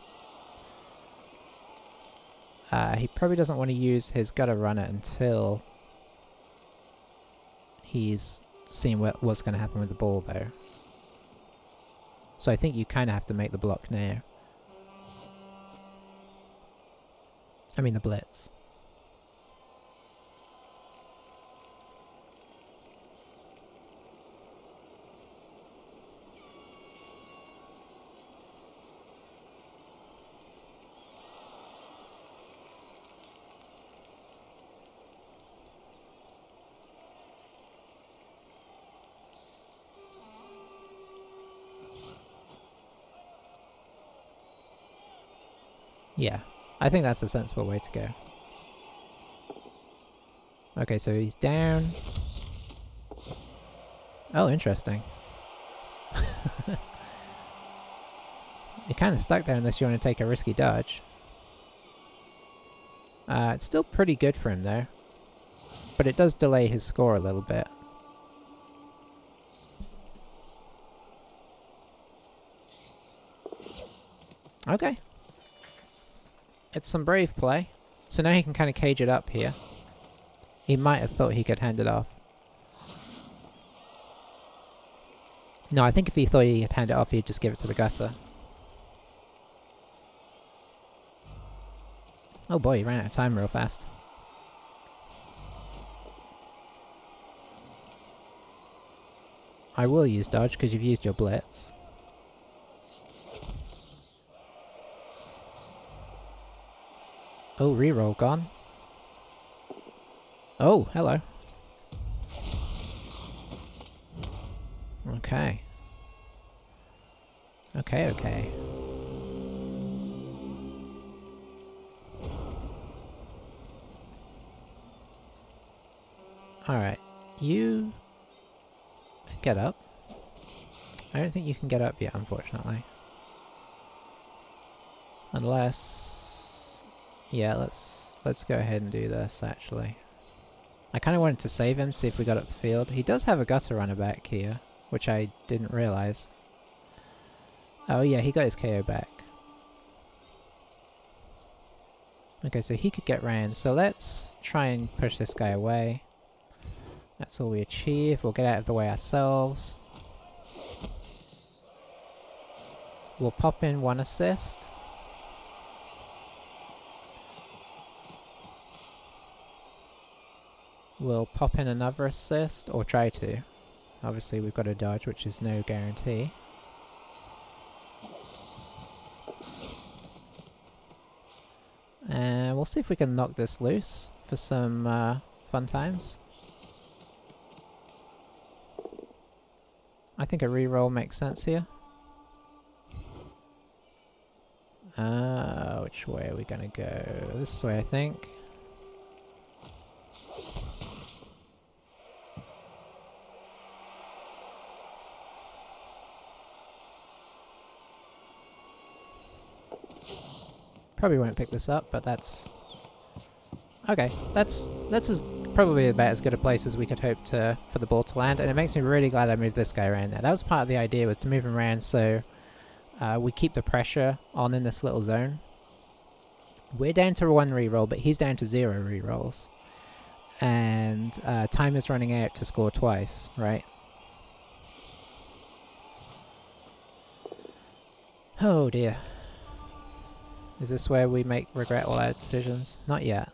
S1: He probably doesn't want to use his gutter runner until he's seen what's going to happen with the ball though. So I think you kind of have to make the block now. I mean the blitz. Yeah, I think that's a sensible way to go. Okay, so he's down. Oh, interesting. You're kind of stuck there unless you want to take a risky dodge. It's still pretty good for him though. But it does delay his score a little bit. Okay. It's some brave play. So now he can kind of cage it up here. He might have thought he could hand it off. No, I think if he thought he could hand it off, he'd just give it to the gutter. Oh boy, he ran out of time real fast. I will use dodge because you've used your blitz. Oh, reroll gone. Oh, hello. Okay. Okay. Alright, you get up. I don't think you can get up yet, unfortunately. Unless... yeah, let's go ahead and do this, actually. I kind of wanted to save him, see if we got up the field. He does have a gutter runner back here, which I didn't realise. Oh yeah, he got his KO back. Okay, so he could get ran. So let's try and push this guy away. That's all we achieve. We'll get out of the way ourselves. We'll pop in 1 assist. We'll pop in another assist, or try to. Obviously we've got a dodge, which is no guarantee. And we'll see if we can knock this loose for some fun times. I think a reroll makes sense here. Which way are we gonna go? This way, I think. Probably won't pick this up, but that's... okay, that's probably about as good a place as we could hope for the ball to land, and it makes me really glad I moved this guy around there. That was part of the idea, was to move him around so we keep the pressure on in this little zone. We're down to 1 reroll, but he's down to 0 rerolls. And time is running out to score twice, right? Oh dear. Is this where we regret all our decisions? Not yet.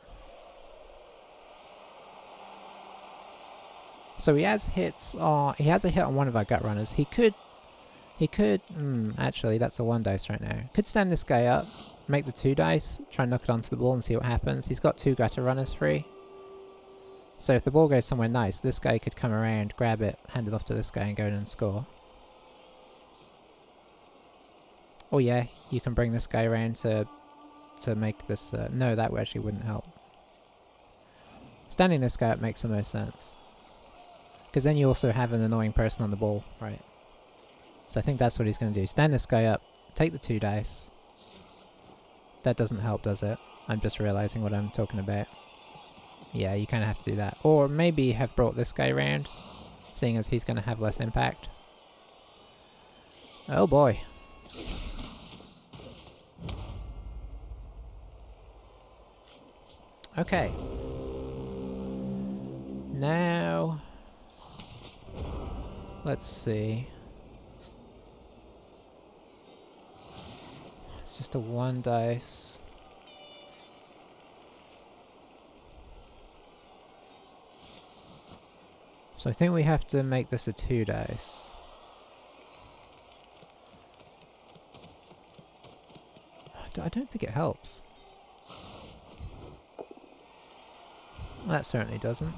S1: So he has hits on... he has a hit on one of our gut runners. He could... actually, that's a 1 dice right now. Could stand this guy up, make the 2 dice, try and knock it onto the ball and see what happens. He's got 2 gutter runners free. So if the ball goes somewhere nice, this guy could come around, grab it, hand it off to this guy and go in and score. Oh yeah, you can bring this guy around to make this... no, that actually wouldn't help. Standing this guy up makes the most sense. Because then you also have an annoying person on the ball, right? So I think that's what he's going to do. Stand this guy up, take the 2 dice. That doesn't help, does it? I'm just realising what I'm talking about. Yeah, you kind of have to do that. Or maybe have brought this guy around, seeing as he's going to have less impact. Oh boy. Okay. Now... let's see. It's just a 1 dice. So I think we have to make this a 2 dice. I don't think it helps. That certainly doesn't.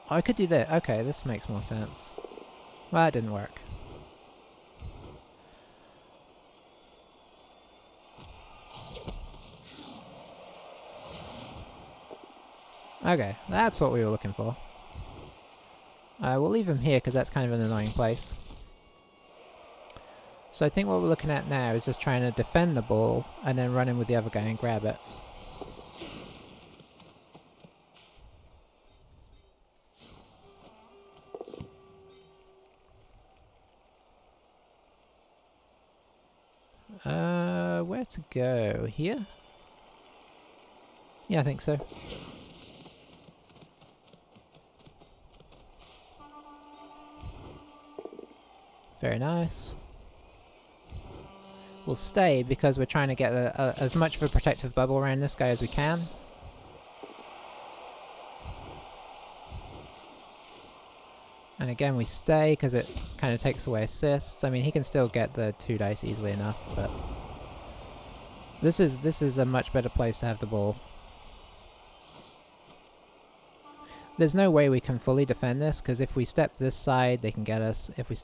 S1: Oh, I could do that. Okay, this makes more sense. Well, that didn't work. Okay, that's what we were looking for. We'll leave him here because that's kind of an annoying place. So I think what we're looking at now is just trying to defend the ball and then run in with the other guy and grab it. Where to go? Here? Yeah, I think so. Very nice. We'll stay because we're trying to get as much of a protective bubble around this guy as we can. And again, we stay because it kind of takes away assists. I mean, he can still get the 2 dice easily enough, but this is a much better place to have the ball. There's no way we can fully defend this because if we step this side, they can get us. If we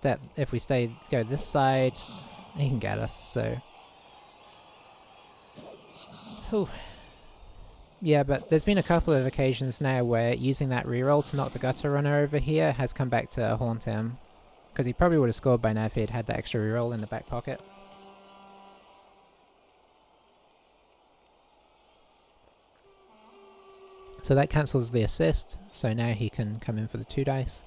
S1: go this side, he can get us. So, whew. Yeah, but there's been a couple of occasions now where using that reroll to knock the gutter runner over here has come back to haunt him. Because he probably would have scored by now if he had that extra reroll in the back pocket. So that cancels the assist, so now he can come in for the 2 dice.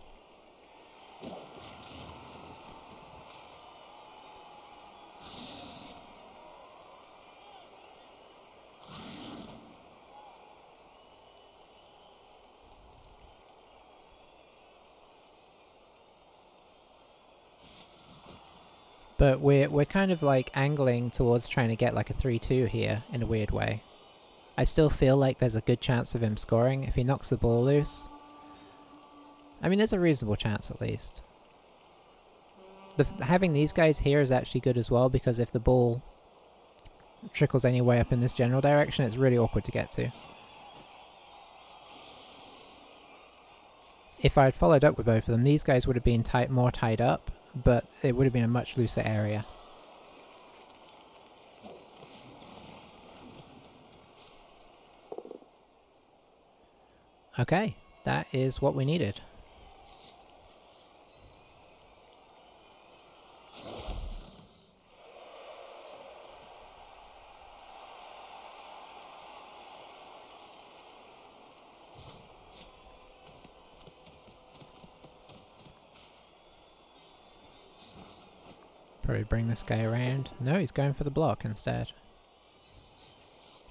S1: But we're kind of like angling towards trying to get like a 3-2 here in a weird way. I still feel like there's a good chance of him scoring if he knocks the ball loose. I mean, there's a reasonable chance at least. Having these guys here is actually good as well because if the ball trickles any way up in this general direction, it's really awkward to get to. If I had followed up with both of them, these guys would have been more tied up, but it would have been a much looser area. Okay, that is what we needed. Probably bring this guy around. No, he's going for the block instead.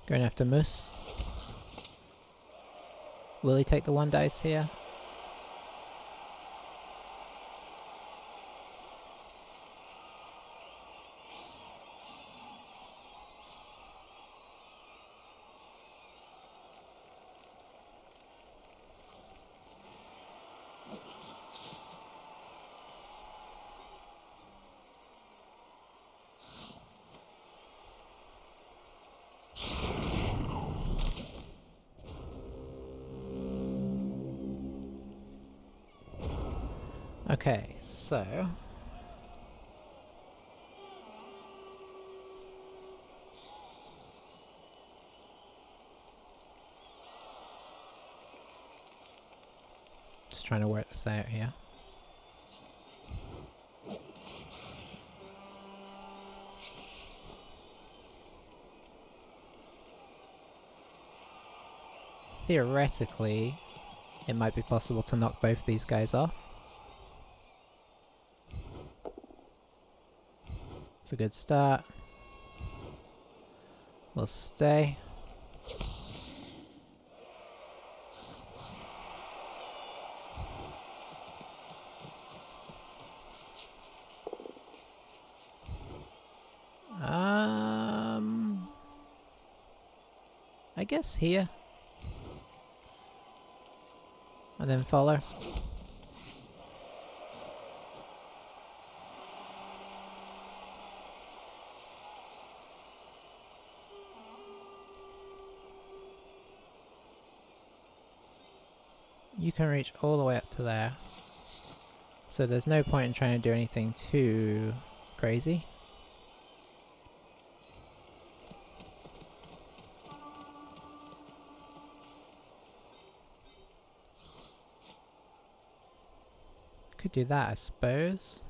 S1: Going after Moose. Will he take the 1 dice here? Okay, so... just trying to work this out here. Theoretically, it might be possible to knock both these guys off. It's a good start. We'll stay. I guess here. And then follow. You can reach all the way up to there. So there's no point in trying to do anything too crazy. Could do that, I suppose.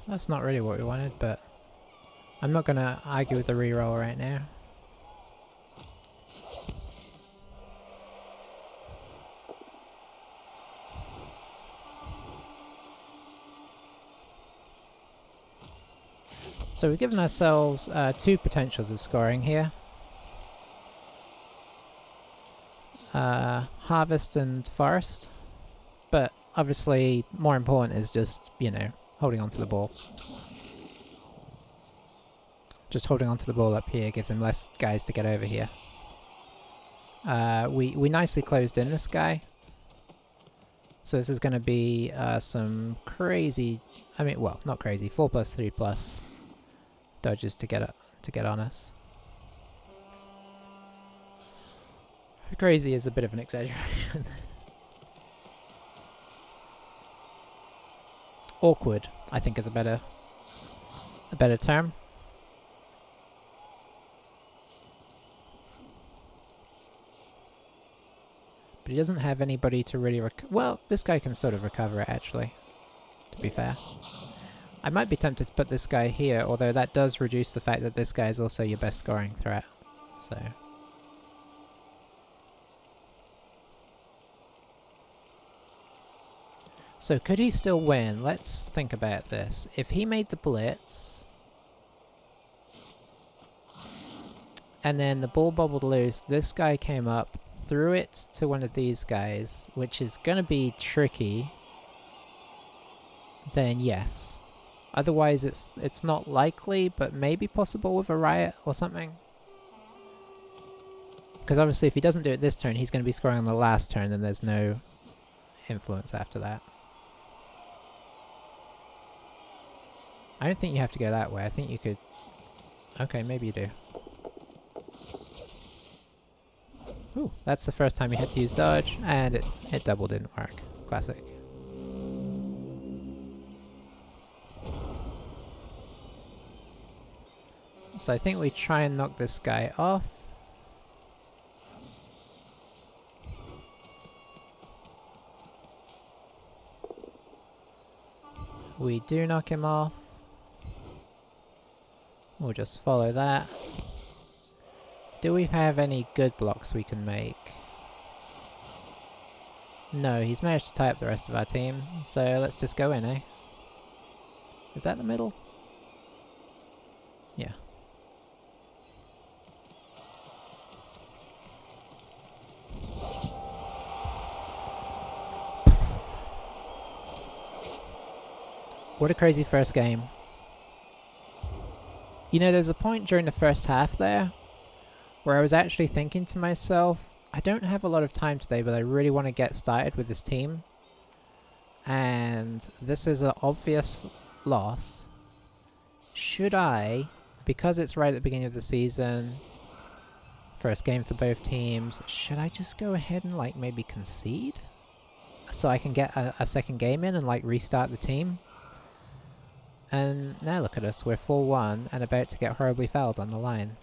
S1: That's not really what we wanted, but I'm not gonna argue with the reroll right now. So we've given ourselves 2 potentials of scoring here. Harvest and Forest. But obviously more important is just, you know, holding on to the ball. Just holding on to the ball up here gives him less guys to get over here. We nicely closed in this guy. So this is going to be some crazy... I mean, well, not crazy. 4+, 3+ dodges to get on us. Crazy is a bit of an exaggeration. Awkward, I think, is a better term. But he doesn't have anybody to really well, this guy can sort of recover it, actually, to be fair. I might be tempted to put this guy here, although that does reduce the fact that this guy is also your best scoring threat. So could he still win? Let's think about this. If he made the blitz, and then the ball bobbled loose, this guy came up, threw it to one of these guys, which is going to be tricky, then yes. Otherwise it's not likely, but maybe possible with a riot or something. Because obviously if he doesn't do it this turn, he's going to be scoring on the last turn, and there's no influence after that. I don't think you have to go that way. I think you could... Okay, maybe you do. Ooh, that's the first time you had to use dodge, and it double didn't work. Classic. So I think we try and knock this guy off. We do knock him off. We'll just follow that. Do we have any good blocks we can make? No, he's managed to tie up the rest of our team, so let's just go in, eh? Is that the middle? Yeah. What a crazy first game. You know, there's a point during the first half there where I was actually thinking to myself, I don't have a lot of time today, but I really want to get started with this team. And this is an obvious loss. Should I, because it's right at the beginning of the season, first game for both teams, should I just go ahead and like maybe concede? So I can get a second game in and like restart the team? And now look at us, we're 4-1 and about to get horribly fouled on the line.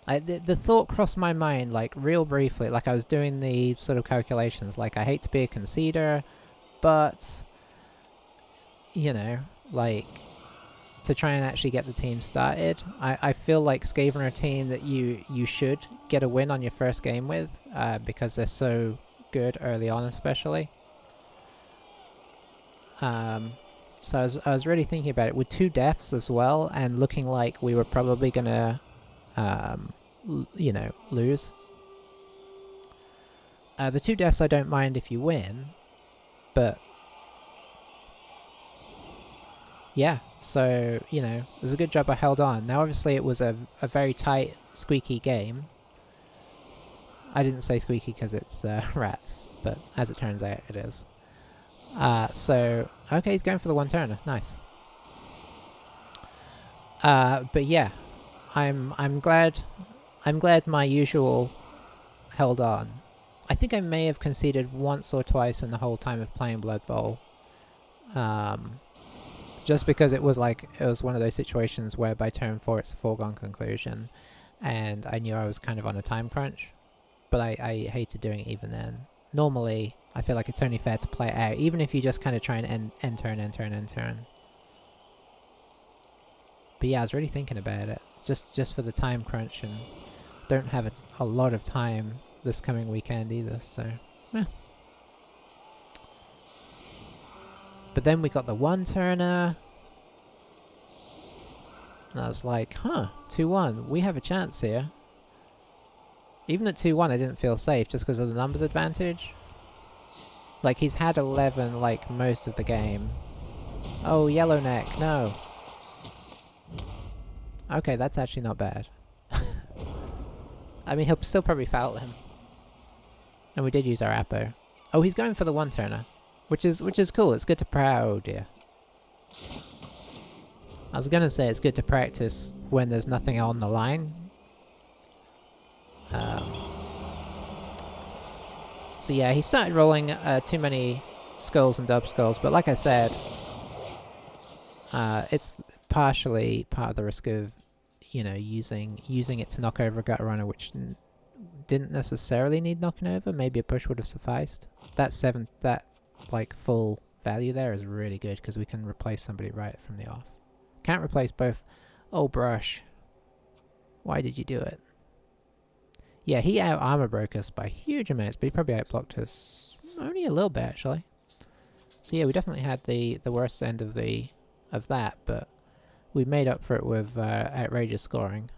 S1: The thought crossed my mind, like, real briefly, like I was doing the sort of calculations, like, I hate to be a conceder, but, you know, like, to try and actually get the team started, I feel like Skaven are a team that you should get a win on your first game with, because they're so good early on especially. So I was really thinking about it, with 2 deaths as well, and looking like we were probably gonna, you know, lose. The 2 deaths I don't mind if you win, but yeah, so, you know, it was a good job I held on. Now obviously it was a very tight, squeaky game. I didn't say squeaky because it's rats, but as it turns out it is. So, okay, he's going for the one-turner, nice. But yeah, I'm glad my usual held on. I think I may have conceded once or twice in the whole time of playing Blood Bowl. Just because it was one of those situations where by turn 4 it's a foregone conclusion, and I knew I was kind of on a time crunch, but I hated doing it even then. Normally, I feel like it's only fair to play it out, even if you just kind of try and end turn. But yeah, I was really thinking about it. Just for the time crunch, and don't have a lot of time this coming weekend either, so yeah. But then we got the one turner. And I was like, huh, 2-1. We have a chance here. Even at 2-1, I didn't feel safe just because of the numbers advantage. Like, he's had 11, like, most of the game. Oh, Yellowneck, no. Okay, that's actually not bad. I mean, he'll still probably foul him. And we did use our Apo. Oh, he's going for the one turner. Which is cool. It's good to oh dear. I was gonna say it's good to practice when there's nothing on the line. So yeah, he started rolling too many skulls and dub skulls, but like I said, it's partially part of the risk of, you know, using it to knock over a gutter runner, which didn't necessarily need knocking over. Maybe a push would have sufficed. That like full value there is really good because we can replace somebody right from the off. Can't replace both. Oh, Brush. Why did you do it? Yeah, he out armor broke us by huge amounts, but he probably outblocked us only a little bit actually. So yeah, we definitely had the worst end of that, but we made up for it with outrageous scoring.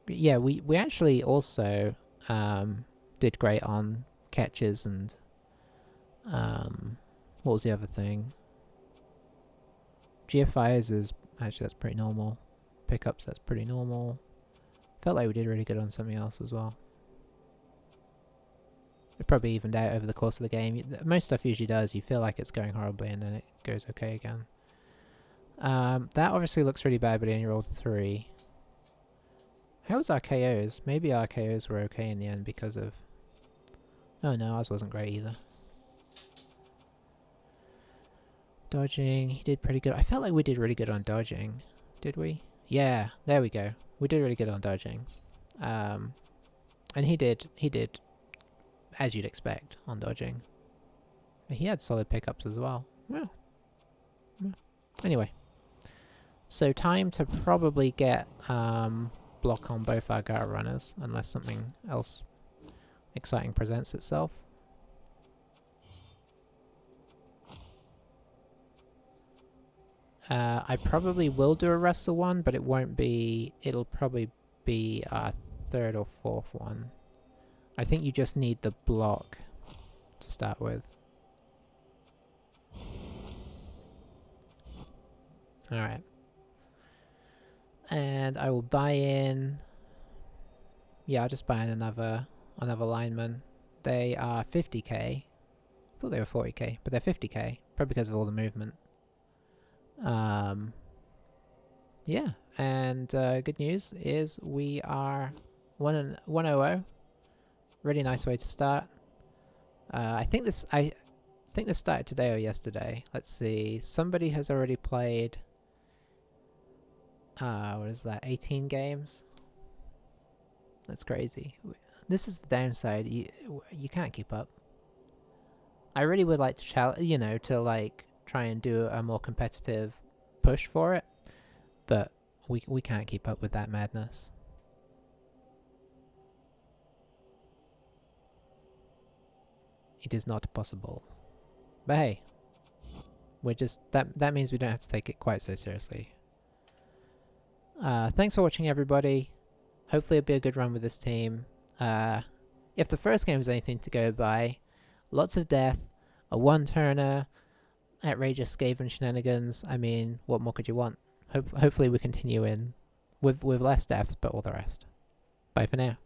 S1: But yeah, we actually also did great on catches and what was the other thing? GFIs is actually, that's pretty normal. Pickups, that's pretty normal. Felt like we did really good on something else as well. It probably evened out over the course of the game. Most stuff usually does. You feel like it's going horribly and then it goes okay again. That obviously looks really bad, but he only rolled 3. How was our KOs? Maybe our KOs were okay in the end because of... Oh no, ours wasn't great either. Dodging, he did pretty good. I felt like we did really good on dodging. Did we? Yeah, there we go. We did really good on dodging. And he did, as you'd expect, on dodging. He had solid pickups as well. Well. Anyway. So time to probably get block on both our gutter runners, unless something else exciting presents itself. I probably will do a wrestle one, but it won't be... It'll probably be our 3rd or 4th one. I think you just need the block to start with. Alright. And I will buy in... Yeah, I'll just buy in another lineman. They are 50k. I thought they were 40k, but they're 50k. Probably because of all the movement. Yeah, and good news is we are 1-0. Really nice way to start. I think this started today or yesterday. Let's see. Somebody has already played what is that? 18 games. That's crazy. This is the downside. You can't keep up. I really would like to to like try and do a more competitive push for it, but we can't keep up with that madness. It is not possible. But hey, we're just that means we don't have to take it quite so seriously. Thanks for watching, everybody. Hopefully it'll be a good run with this team. If the first game was anything to go by, lots of death, a one-turner, outrageous Skaven shenanigans. I mean, what more could you want? Hopefully we continue in with less deaths, but all the rest. Bye for now.